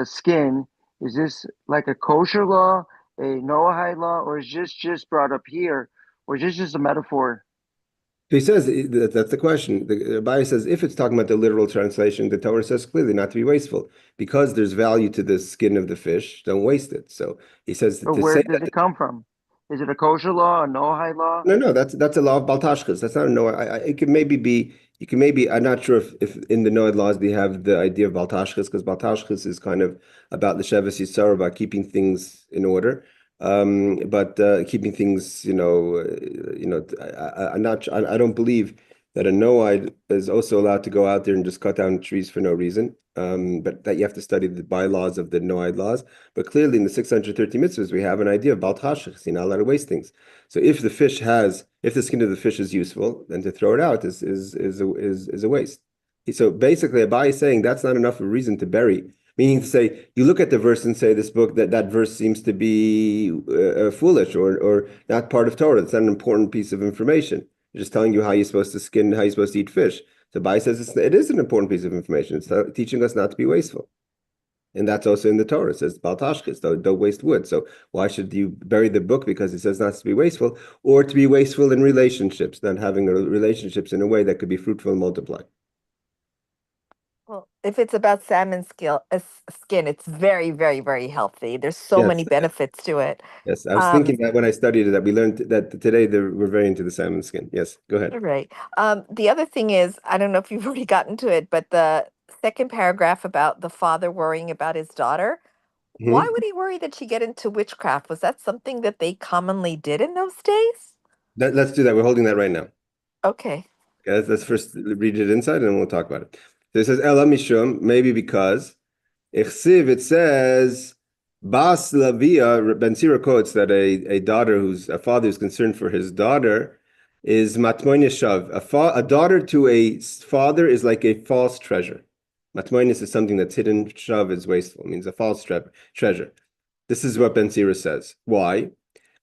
skin. Is this like a kosher law, a Noahide law, or is this just brought up here, or is this just a metaphor? He says that's the question. The Rabbi says if it's talking about the literal translation, the Torah says clearly not to be wasteful because there's value to the skin of the fish. Don't waste it. So he says But to where say does that. it come from? Is it a kosher law, a Noahide law? No, that's a law of Baltashkas. That's not a Noah. It could maybe be. You can maybe. I'm not sure if in the Noah laws they have the idea of Baltashkas because Baltashkas is kind of about the Shevis Yisrael, about keeping things in order. But keeping things, I'm not. I don't believe that a Noahide is also allowed to go out there and just cut down trees for no reason. But that you have to study the bylaws of the Noahide laws. But clearly, in the 630 mitzvahs, we have an idea of Baltashkas. You're not allowed to waste things. So if the skin of the fish is useful, then to throw it out is a waste. So basically, Abai is saying that's not enough of a reason to bury. Meaning to say, you look at the verse and say this book that verse seems to be foolish or not part of Torah. It's not an important piece of information. It's just telling you how you're supposed to skin, how you're supposed to eat fish. So Abai says it is an important piece of information. It's teaching us not to be wasteful. And that's also in the Torah. It says, Bal tashchis, don't waste wood. So why should you bury the book? Because it says not to be wasteful, or to be wasteful in relationships, not having relationships in a way that could be fruitful and multiply. Well, if it's about skin, it's very, very, very healthy. There's so Yes, many benefits to it. yes. I was Um, thinking that when I studied it, that we learned that today we're very into the salmon skin. Yes, go ahead. right. The other thing is, I don't know if you've already gotten to it, but the second paragraph about the father worrying about his daughter. Why Mhm. would he worry that she get into witchcraft? Was that something that they commonly did in those days? Let's do that. We're holding that right now. Okay. Okay, let's first read it inside and then we'll talk about it. So it says, Ela Mishum, maybe because Ichsiv, it says, Bas Lavia, Ben Sira quotes that a daughter a father who's concerned for his daughter is Matmoinis Shav. A daughter to a father is like a false treasure. Matmoinis is something that's hidden. Shav is wasteful, it means a false treasure. This is what Ben Sira says. Why?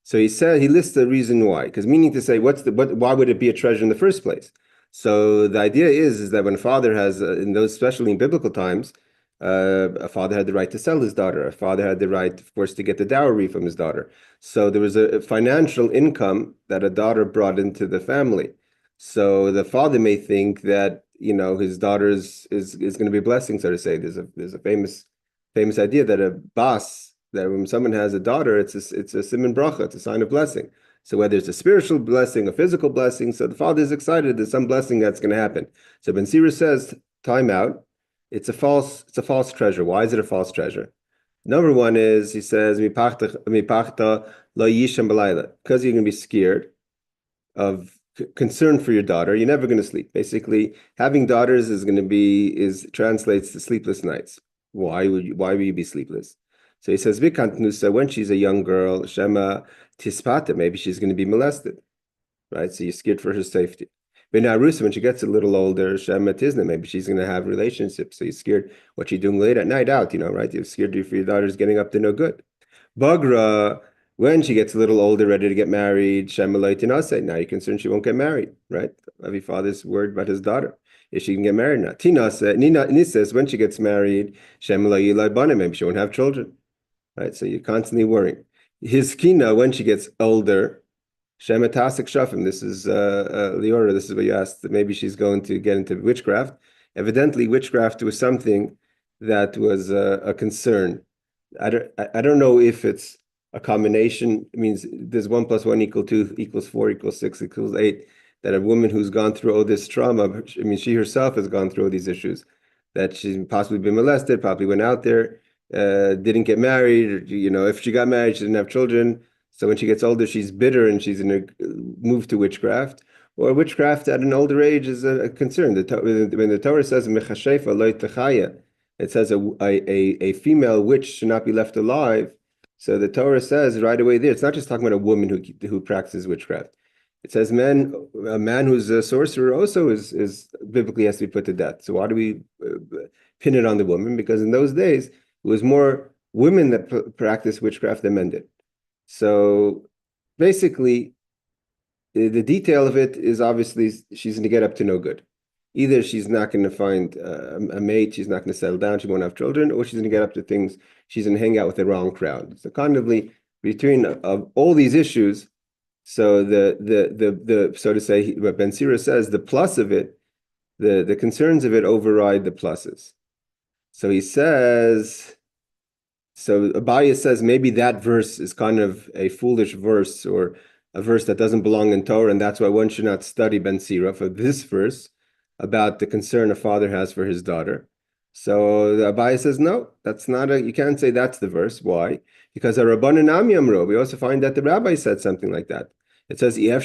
So he lists the reason why, because meaning to say, why would it be a treasure in the first place? So the idea is that when a father has, in those, especially in biblical times, a father had the right to sell his daughter. A father had the right, of course, to get the dowry from his daughter. So there was a financial income that a daughter brought into the family. So the father may think that his daughter is going to be a blessing, so to say. There's a famous idea that a bas, that when someone has a daughter, it's a siman bracha, it's a sign of blessing. So whether it's a spiritual blessing, a physical blessing, so the father is excited there's some blessing that's going to happen. So Ben Sira says, time out. It's a false treasure. Why is it a false treasure? Number one is he says, mipachta lo yishem b'layla, because you're going to be scared of concern for your daughter. You're never going to sleep. Basically, having daughters translates to sleepless nights. Why would you be sleepless? So he says, Vikantnusa, when she's a young girl, Shema tispata, maybe she's going to be molested, right? So you're scared for her safety. Benarusa, when she gets a little older, Shema tizna, maybe she's going to have relationships. So you're scared what she's doing late at night out, right? You're scared for your daughter's getting up to no good. Bagra, when she gets a little older, ready to get married, Shemalay Tinase, now you're concerned she won't get married, right? Every father's worried about his daughter. If she can get married now. Tinase, Nises, when she gets married, Shemalay Yilai Bana, maybe she won't have children, right? So you're constantly worrying. His Kina, when she gets older, Shematasik Shafim, this is Leora, this is what you asked, maybe she's going to get into witchcraft. Evidently, witchcraft was something that was a concern. I don't know if it's a combination. It means there's 1 + 1 = 2 = 4 = 6 = 8. That a woman who's gone through all this trauma, I mean, she herself has gone through all these issues. That she's possibly been molested, probably went out there, didn't get married. If she got married, she didn't have children. So when she gets older, she's bitter and she's going to move to witchcraft. Or witchcraft at an older age is a concern. When the Torah says "Mechashefa lo techaya," it says a female witch should not be left alive. So the Torah says right away there, it's not just talking about a woman who practices witchcraft. It says a man who's a sorcerer also is biblically has to be put to death. So why do we pin it on the woman? Because in those days, it was more women that practiced witchcraft than men did. So basically, the detail of it is obviously she's going to get up to no good. Either she's not going to find a mate, she's not going to settle down, she won't have children, or she's going to get up to things, she's going to hang out with the wrong crowd. So kind of between all these issues, so the so to say, what Ben Sira says, the plus of it, the concerns of it override the pluses. So he says, so Abaye says maybe that verse is kind of a foolish verse or a verse that doesn't belong in Torah, and that's why one should not study Ben Sira for this verse about the concern a father has for his daughter. So the Abaye says, no, that's not you can't say that's the verse. Why? Because a Rabbanan Am Yamro, we also find that the rabbi said something like that. It says, a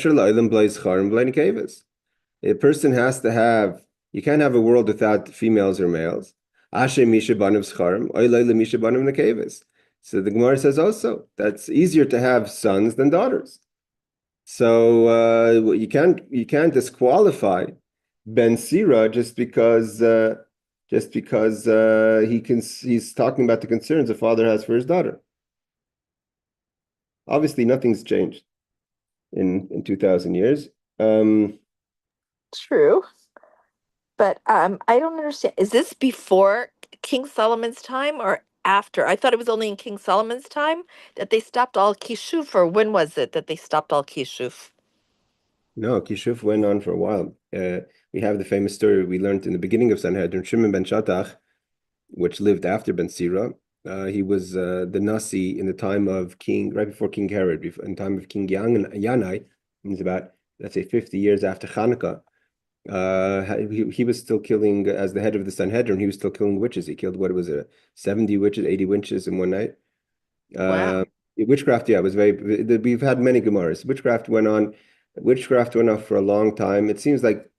person has to have, you can't have a world without females or males. So the Gemorah says also, that's easier to have sons than daughters. So you can't disqualify Ben Sira just because he's talking about the concerns a father has for his daughter. Obviously, nothing's changed in 2,000 years. True. But I don't understand. Is this before King Solomon's time or after? I thought it was only in King Solomon's time that they stopped all kishuf, or when was it that they stopped all kishuf? No, Kishuf went on for a while. We have the famous story we learned in the beginning of Sanhedrin, Shimon ben Shattach, which lived after Ben Sira. He was the Nasi in the time of right before King Herod, in time of King Yanai. It's about, let's say, 50 years after Hanukkah. He was still killing, as the head of the Sanhedrin, he was still killing witches. He killed, what was it, 70 witches, 80 witches in one night. Wow. Witchcraft, yeah, was we've had many Gemorahs. Witchcraft went on for a long time. It seems like,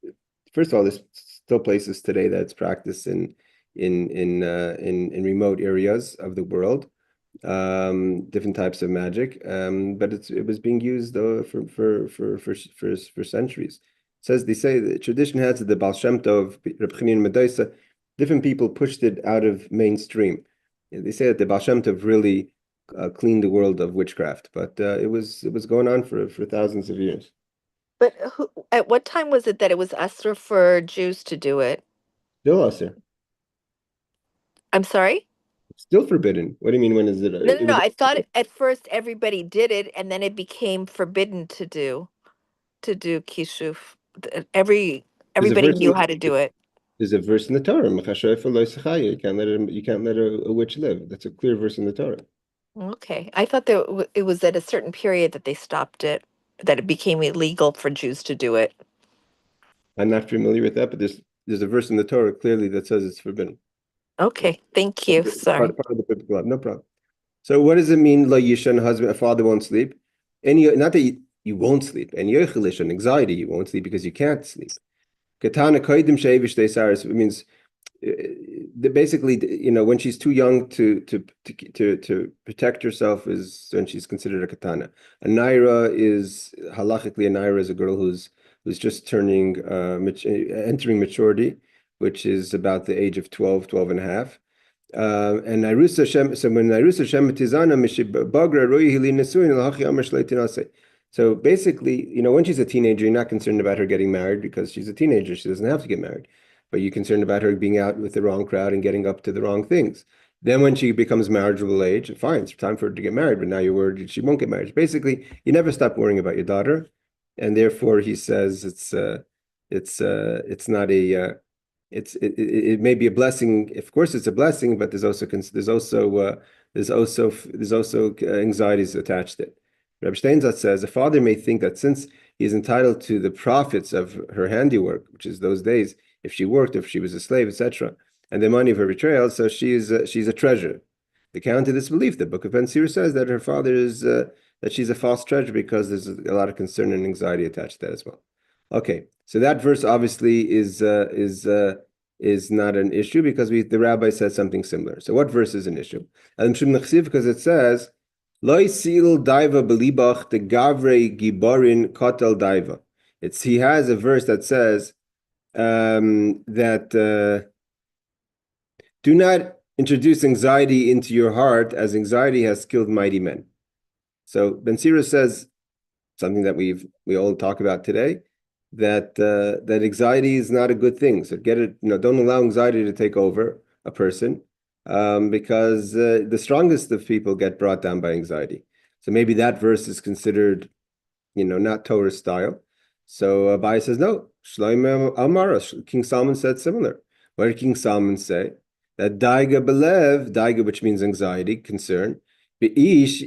first of all, there's still places today that it's practiced in remote areas of the world, different types of magic. But it was being used for centuries. They say the tradition has that the Baal Shem Tov, Reb Chanina Medaisa, different people pushed it out of mainstream. They say that the Baal Shem Tov really cleaned the world of witchcraft, but it was going on for thousands of years. But at what time was it that it was usher for Jews to do it? Still usher. I'm sorry? Still forbidden. What do you mean? When is it? No. I thought at first everybody did it, and then it became forbidden to do kishuf. Everybody knew how to do it. There's a verse in the Torah. You can't let a witch live. That's a clear verse in the Torah. Okay. I thought that it was at a certain period that they stopped it, that it became illegal for Jews to do it. I'm not familiar with that, but there's a verse in the Torah clearly that says it's forbidden. Okay, thank you. Sorry. Part of the biblical law, no problem. So what does it mean, la yishan, a father won't sleep? Not that you won't sleep. And anxiety, you won't sleep because you can't sleep. Katana koidim sheivish desaris, it means basically, when she's too young to protect herself is when she's considered a katana. A naira is, halachically, a naira is a girl who's just entering maturity, which is about the age of 12 and a half. And Nairusa Shem, so when Nairusa Shem Tizana Mishibagra Roi Hili Nesuin Lahachi Amr Shleitinase. So basically, when she's a teenager, you're not concerned about her getting married because she's a teenager. She doesn't have to get married. But you're concerned about her being out with the wrong crowd and getting up to the wrong things. Then when she becomes marriageable age, fine, it's time for her to get married, but now you're worried she won't get married. Basically, you never stop worrying about your daughter. And therefore, he says it's not a it may be a blessing. Of course, it's a blessing, but there's also anxieties attached to it. Reb Steinzat says a father may think that since he is entitled to the profits of her handiwork, which is those days, if she worked, if she was a slave, etc., and the money of her betrayal, so she's a treasure. The counter to this belief, the Book of Ben Sira says that her father is that she's a false treasure because there's a lot of concern and anxiety attached to that as well. Okay, so that verse obviously is not an issue because the rabbi said something similar. So what verse is an issue? Because it says Loi sil daiva belibach de gavre giborin kotel daiva. He has a verse that says that do not introduce anxiety into your heart, as anxiety has killed mighty men. So Ben Sira says something that we all talk about today, that that anxiety is not a good thing. So don't allow anxiety to take over a person, because the strongest of people get brought down by anxiety. So maybe that verse is considered, not Torah style. So Abai says no. Shlomo Amara, King Solomon said similar. What did King Solomon say? That daiga belev, daiga, which means anxiety, concern, beish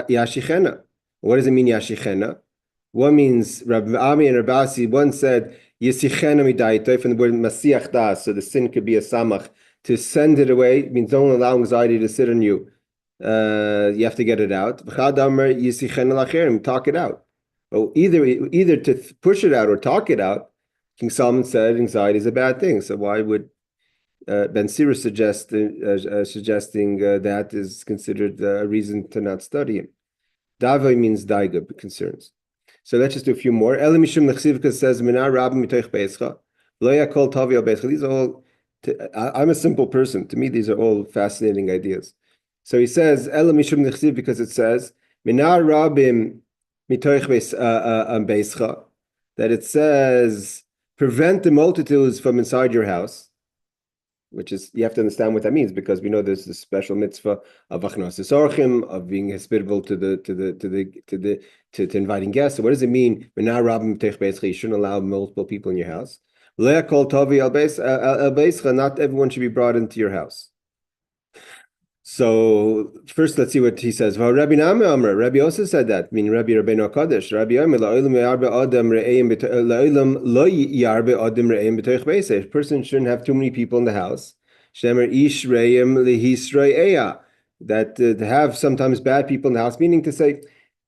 yashichena. What does it mean, yashichena? What means Rabbi Ami and Rabasi? One said yasichena midaitoi, from the word masiach das, so the sin could be a samach. To send it away, it means don't allow anxiety to sit on you. You have to get it out. Talk it out. Oh, either to push it out or talk it out. King Solomon said anxiety is a bad thing. So why would Ben Sira suggesting that is considered a reason to not study him? Davai means daiga, concerns. So let's just do a few more. Elamishum Nechsivka says, Minar Rabbi Mitoich Beischa, Loya Kol Tavi Al Beischa. These are all, I'm a simple person. To me, these are all fascinating ideas. So he says, Elamishum Nechsiv, because it says, Minar Rabbim Mitoich Beischa, that it says, prevent the multitudes from inside your house. Which is, you have to understand what that means, because we know there's this special mitzvah of achnas orchim, of being hospitable to inviting guests. So what does it mean? You shouldn't allow multiple people in your house. Not everyone should be brought into your house. So first, let's see what he says. Rabbi Rabbi also said that. I mean, Rabbi Rabbeinu Hakadosh. Rabbi a person shouldn't have too many people in the house. That to have sometimes bad people in the house, meaning to say,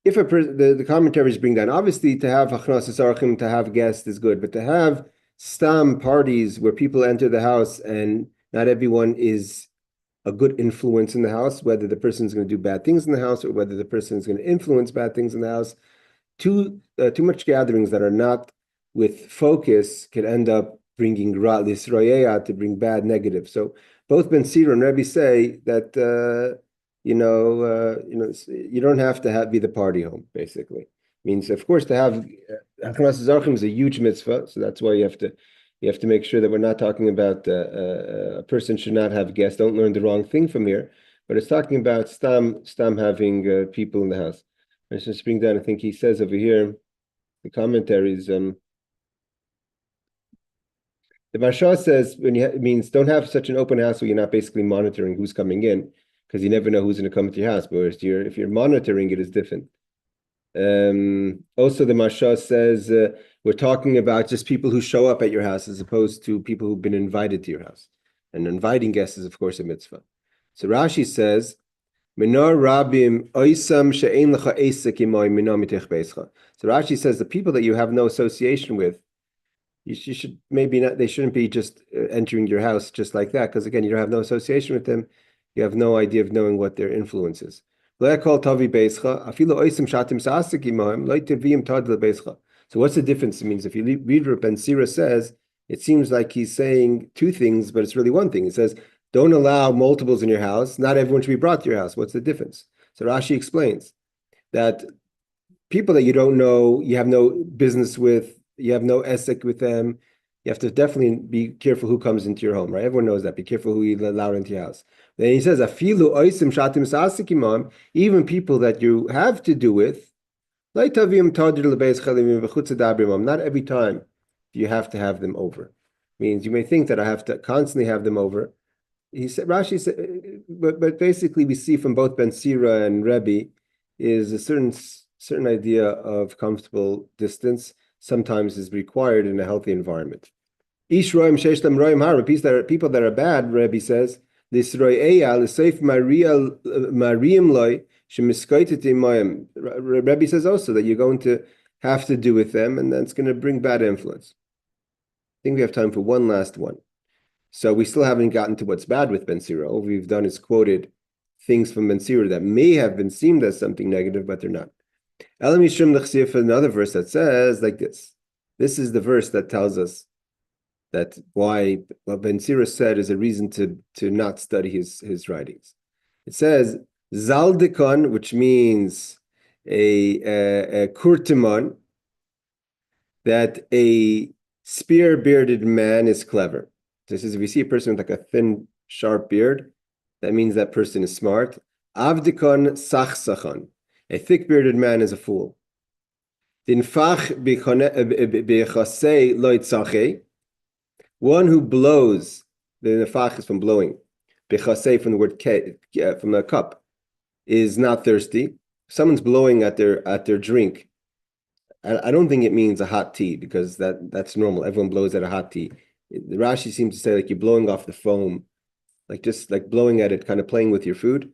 if the commentaries bring down, obviously to have achnas esarchim, to have guests is good, but to have stam parties where people enter the house and not everyone is a good influence in the house, whether the person is going to do bad things in the house or whether the person is going to influence bad things in the house. Too much gatherings that are not with focus can end up bringing ra lisroyeya, to bring bad, negative. So both Ben Sira and Rebbe say that you don't have to be the party home. Basically, means of course to have achnas zarchim is a huge mitzvah, so that's why you have to make sure that we're not talking about a person should not have guests. Don't learn the wrong thing from here. But it's talking about stam having people in the house. Let's just bring down, I think he says over here, the commentaries. The Marsha says it means don't have such an open house where you're not basically monitoring who's coming in, because you never know who's going to come to your house. But if you're monitoring, it is different. Also, the Marsha says we're talking about just people who show up at your house as opposed to people who've been invited to your house. And inviting guests is, of course, a mitzvah. So Rashi says, Minar Rabim Oisam She'ein Lecha Esek Imoy Minah Mitech Beischa. So Rashi says the people that you have no association with, you should maybe not. They shouldn't be just entering your house just like that, because again, you don't have no association with them. You have no idea of knowing what their influence is. So what's the difference? It means if you read what Ben Sira says, it seems like he's saying two things, but it's really one thing. He says, don't allow multiples in your house. Not everyone should be brought to your house. What's the difference? So Rashi explains that people that you don't know, you have no business with, you have no esek with them, you have to definitely be careful who comes into your home, right? Everyone knows that. Be careful who you allow into your house. Then he says, "Afilu oisim shatim sasik imam," even people that you have to do with, not every time you have to have them over. Means you may think that I have to constantly have them over. He said, Rashi said, but basically we see from both Ben Sira and Rebbe is a certain idea of comfortable distance sometimes is required in a healthy environment. Ish roim sheish lam roim har, people that are bad, Rebbe says, this royeya l'seif mariam loy shemiskaitet imayim. Rebbe says also that you're going to have to do with them, and that's going to bring bad influence. I think we have time for one last one. So we still haven't gotten to what's bad with Ben Sira. All we've done is quoted things from Ben Sira that may have been seen as something negative, but they're not. Another verse that says like this. This is the verse that tells us that why what Ben Sira said is a reason to not study his writings. It says Zaldikon, which means a kurtimon, that a spear-bearded man is clever. This is if you see a person with like a thin, sharp beard, that means that person is smart. Avdikon sachsachon, a thick-bearded man is a fool. Dinfach bechasei loitzache, one who blows, the nefach is from blowing, bechasei from the word from the cup, is not thirsty. Someone's blowing at their drink. I don't think it means a hot tea, because that's normal. Everyone blows at a hot tea. The Rashi seems to say like you're blowing off the foam, like just like blowing at it, kind of playing with your food.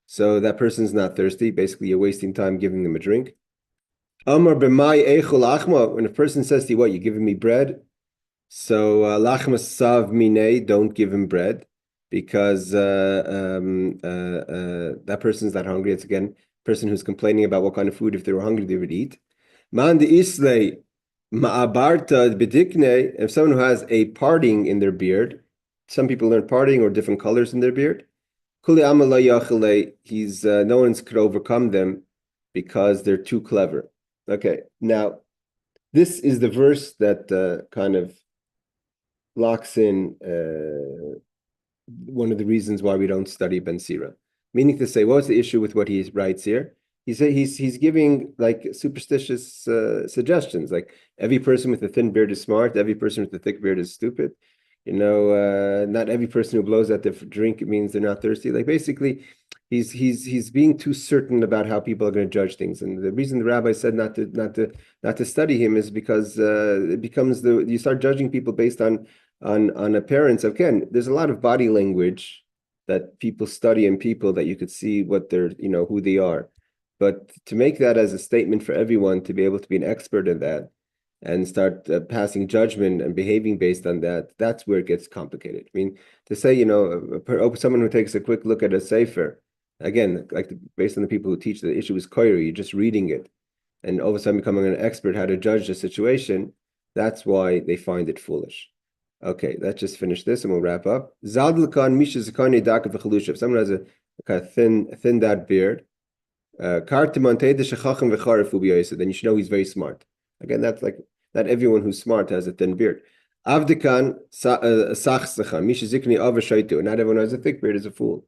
So that person's not thirsty. Basically, you're wasting time giving them a drink. Amar b'mai eichel achma, when a person says to you, what, you're giving me bread? So lachma sav minei, don't give him bread, because that person's not hungry. It's again a person who's complaining about what kind of food, if they were hungry, they would eat. Man de islay ma'abarta bedikne, if someone who has a parting in their beard, some people learn parting or different colors in their beard. Kuli amala yachale, he's no one could overcome them because they're too clever. Okay, now this is the verse that kind of locks in one of the reasons why we don't study Ben Sira. Meaning to say, what's the issue with what he writes here? He's giving like superstitious suggestions, like every person with a thin beard is smart, every person with a thick beard is stupid. Not every person who blows at the drink means they're not thirsty. Like basically, he's being too certain about how people are going to judge things. And the reason the rabbi said not to study him is because it becomes you start judging people based on appearance. Again, there's a lot of body language that people study in people that you could see what they're who they are. But to make that as a statement for everyone, to be able to be an expert in that and start passing judgment and behaving based on that, that's where it gets complicated. I mean, to say, someone who takes a quick look at a sefer, again, like based on the people who teach, the issue is koiri, you're just reading it, and all of a sudden becoming an expert how to judge the situation, that's why they find it foolish. Okay, let's just finish this and we'll wrap up. Zadlkan misha zakani daka v'chalusha. If someone has a kind of thin that beard, then you should know he's very smart. Again, that's like not everyone who's smart has a thin beard. Avdikan sachsachan misha zikni avashaitu. Not everyone who has a thick beard is a fool.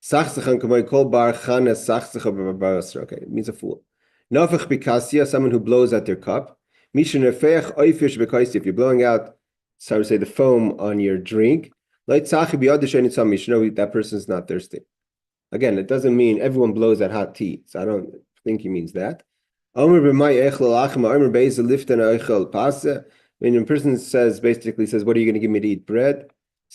Sachsachan kamay kol bar chana sachsacha b'barasra. Okay, it means a fool. Nafach bikasia, someone who blows at their cup. Misha nefech oifish b'kaisi. If you're blowing out, so I would say the foam on your drink, you should know that person's not thirsty. Again, it doesn't mean everyone blows at hot tea. So I don't think he means that. When a person basically says, what are you going to give me to eat? Bread.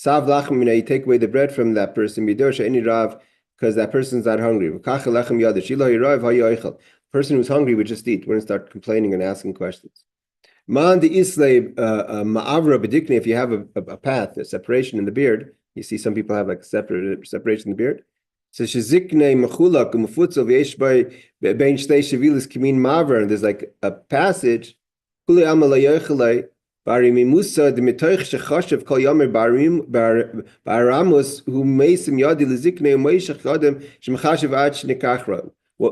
You take away the bread from that person because that person's not hungry. Person who's hungry would just eat, wouldn't start complaining and asking questions. If you have a path, a separation in the beard, you see some people have like separation in the beard. So and there's like a passage. Well,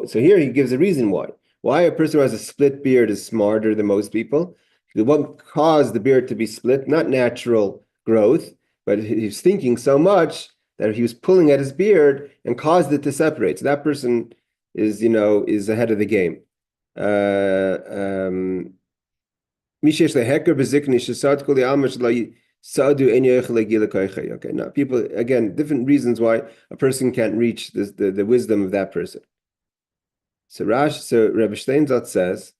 so here he gives a reason why a person who has a split beard is smarter than most people. What caused the beard to be split? Not natural growth, but he's thinking so much that he was pulling at his beard and caused it to separate. So that person is ahead of the game. Okay, now people, again, different reasons why a person can't reach the wisdom of that person. So Rabbi Steinzot says,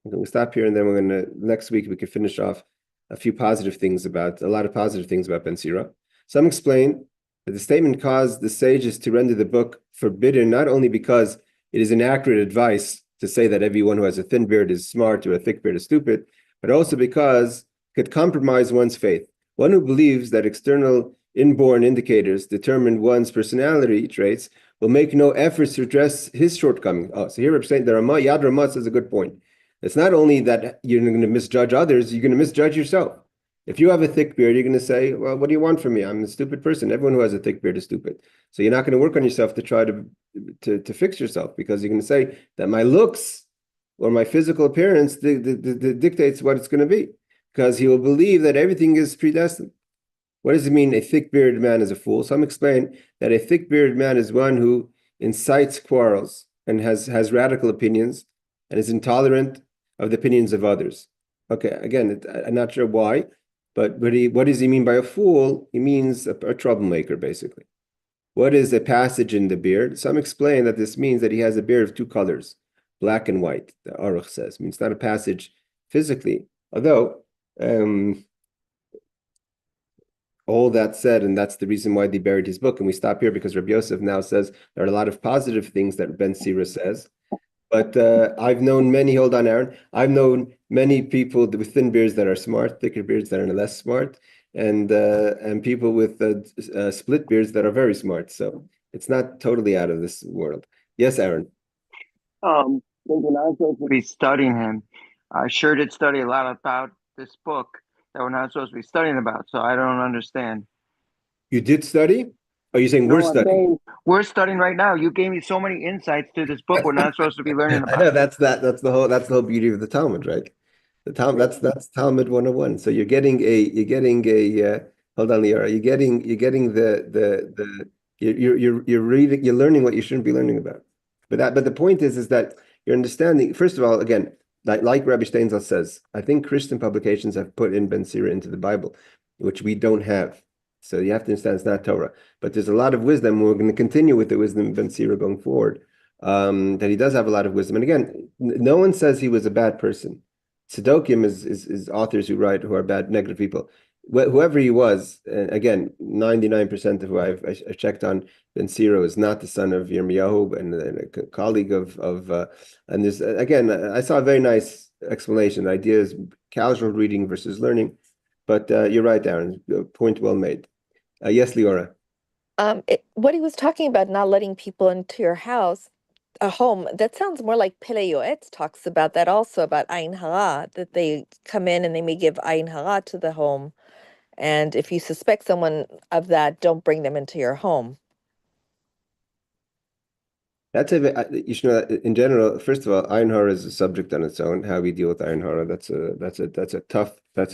we'll stop here and then next week we can finish off a lot of positive things about Ben Sira. Some explain that the statement caused the sages to render the book forbidden, not only because it is inaccurate advice to say that everyone who has a thin beard is smart or a thick beard is stupid, but also because it could compromise one's faith. One who believes that external inborn indicators determine one's personality traits, will make no efforts to address his shortcomings. Oh, so here we're saying that Yad Ramah says a good point. It's not only that you're going to misjudge others, you're going to misjudge yourself. If you have a thick beard, you're going to say, well, what do you want from me? I'm a stupid person. Everyone who has a thick beard is stupid. So you're not going to work on yourself to try to fix yourself, because you're going to say that my looks or my physical appearance dictates what it's going to be, because he will believe that everything is predestined. What does it mean a thick-bearded man is a fool? Some explain that a thick-bearded man is one who incites quarrels and has radical opinions and is intolerant of the opinions of others. Okay, again, I'm not sure why, but what does he mean by a fool? He means a troublemaker, basically. What is a passage in the beard? Some explain that this means that he has a beard of two colors, black and white, the Aruch says. I mean, it's not a passage physically, although all that said, and that's the reason why they buried his book. And we stop here because Rabbi Yosef now says there are a lot of positive things that Ben Sira says. But I've known many, hold on, Aaron. I've known many people with thin beards that are smart, thicker beards that are less smart, and people with split beards that are very smart. So it's not totally out of this world. Yes, Aaron. We're not supposed to be studying him. I sure did study a lot about this book that we're not supposed to be studying about, so I don't understand. You did study? Are you saying we're studying? We're studying right now. You gave me so many insights to this book we're not supposed to be learning about. I know that's the whole beauty of the Talmud, right? The Talmud, that's Talmud 101. So you're getting a hold on, Liara. You're getting you're reading, you're learning what you shouldn't be learning about. But the point is that you're understanding, first of all, again, like Rabbi Steinzal says, I think Christian publications have put in Ben Sira into the Bible, which we don't have. So you have to understand it's not Torah. But there's a lot of wisdom. We're going to continue with the wisdom of Ben Sira going forward. That he does have a lot of wisdom. And again, no one says he was a bad person. Tzedokим is authors who are bad, negative people. Whoever he was, again, 99% of who I checked on Ben Sira is not the son of Yirmiyahu and a colleague of and there's again, I saw a very nice explanation. The idea is casual reading versus learning. But you're right, Aaron. Point well made. Yes, Leora. What he was talking about, not letting people into your house, a home, that sounds more like Pele Yoetz talks about that also, about Ayin Hara, that they come in and they may give Ayin Hara to the home. And if you suspect someone of that, don't bring them into your home. That's you should know that in general. First of all, Ayin Hara is a subject on its own. How we deal with Ayin Hara, that's a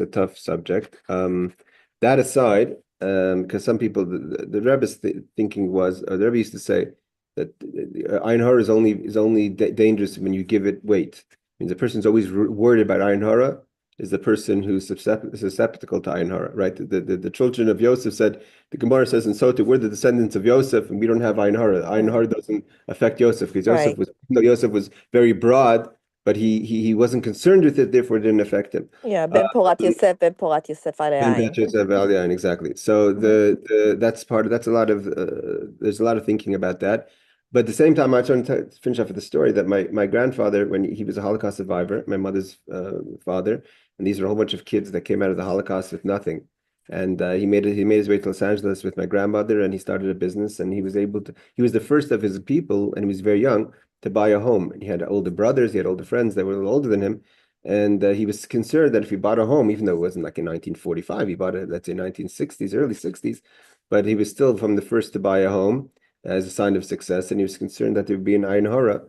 tough subject. That aside, because some people, the Rabbis thinking was, the Rebbe used to say that Ayin Hara is only dangerous when you give it weight. It means the person's always worried about Ayin Hara is the person who's susceptible to Ayin Hara, right? The children of Yosef said, the Gemorah says in Sota, we're the descendants of Yosef and we don't have Ayin Hara. Ayin Hara doesn't affect Yosef because Yosef was very broad, but he wasn't concerned with it, therefore it didn't affect him. Yeah, Ben Porat Yosef, Ben Porat Yosef Ayin. Exactly. So that's a lot of there's a lot of thinking about that. But at the same time, I was trying to finish off with the story that my grandfather, when he was a Holocaust survivor, my mother's father, and these are a whole bunch of kids that came out of the Holocaust with nothing. And he made his way to Los Angeles with my grandmother, and he started a business, and he was the first of his people, and he was very young, to buy a home. And he had older brothers, he had older friends that were a little older than him. And he was concerned that if he bought a home, even though it wasn't like in 1945, he bought it, let's say 1960s, early 60s, but he was still from the first to buy a home as a sign of success. And he was concerned that there would be an Ayin Hara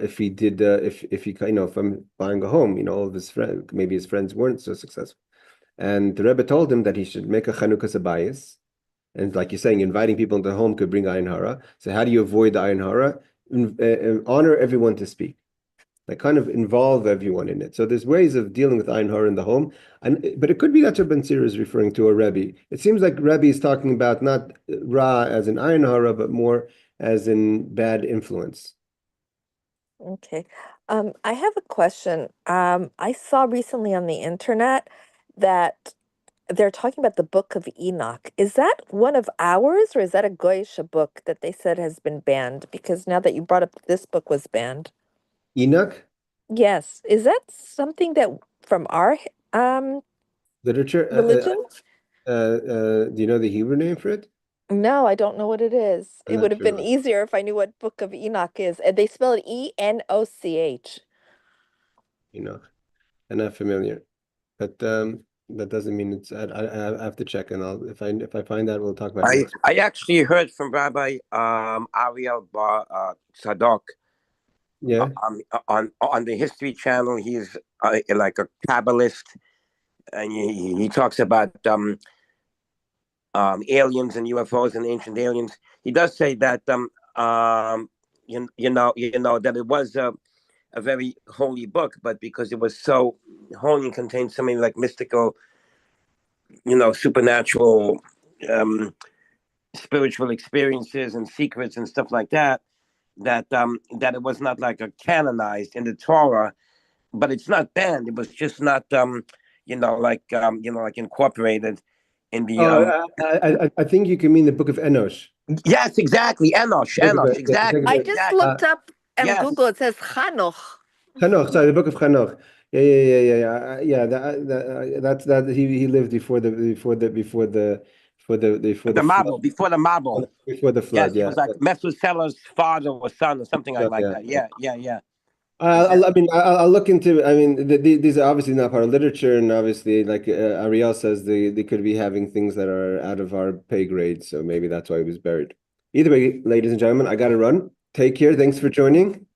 if he did, if he, from buying a home, all of his friends, maybe his friends weren't so successful. And the Rebbe told him that he should make a Chanukah Sabayis. And like you're saying, inviting people into the home could bring Ayin Hara. So how do you avoid the Ayin Hara? Honor everyone to speak. Like kind of involve everyone in it. So there's ways of dealing with Ayin Hara in the home. But it could be that Ben Sira is referring to a Rebbe. It seems like Rebbe is talking about not Ra as in Ayin Hara, but more as in bad influence. Okay. I have a question. I saw recently on the internet that they're talking about the Book of Enoch. Is that one of ours, or is that a Goyish book that they said has been banned? Because now that you brought up this book was banned. Enoch? Yes. Is that something that from our literature? religion? Do you know the Hebrew name for it? No, I don't know what it is. I'm It would not have been sure. easier if I knew what Book of Enoch is. And they spell it Enoch. Enoch. I'm not familiar, but that doesn't mean it's. I have to check, and I'll if I find that, we'll talk about it next. I actually heard from Rabbi Ariel Bar Sadok Yeah. on the History Channel. He's like a Kabbalist, and he talks about aliens and UFOs and ancient aliens. He does say that you know that it was a very holy book, but because it was so holy and contained so many like mystical, supernatural, spiritual experiences and secrets and stuff like that, that it was not like a canonized in the Torah, but it's not banned. It was just not like incorporated in the I think you can mean the Book of Enosh. Yes, exactly. Enosh, exactly. I just looked up and yes. Google. It says Chanoch. Chanoch, sorry, the Book of Chanoch. Yeah. That's that he lived before the Mabul, before the Mabul. Before the flood. Yes, he was like Methuselah's father or son or something like that. Yeah. I'll look into. These are obviously not part of literature, and obviously, like Ariel says, they could be having things that are out of our pay grade. So maybe that's why he was buried. Either way, ladies and gentlemen, I got to run. Take care. Thanks for joining.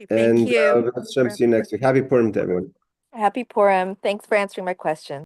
Thank you. Let's see you next week. Happy Purim to everyone. Happy Purim. Thanks for answering my question.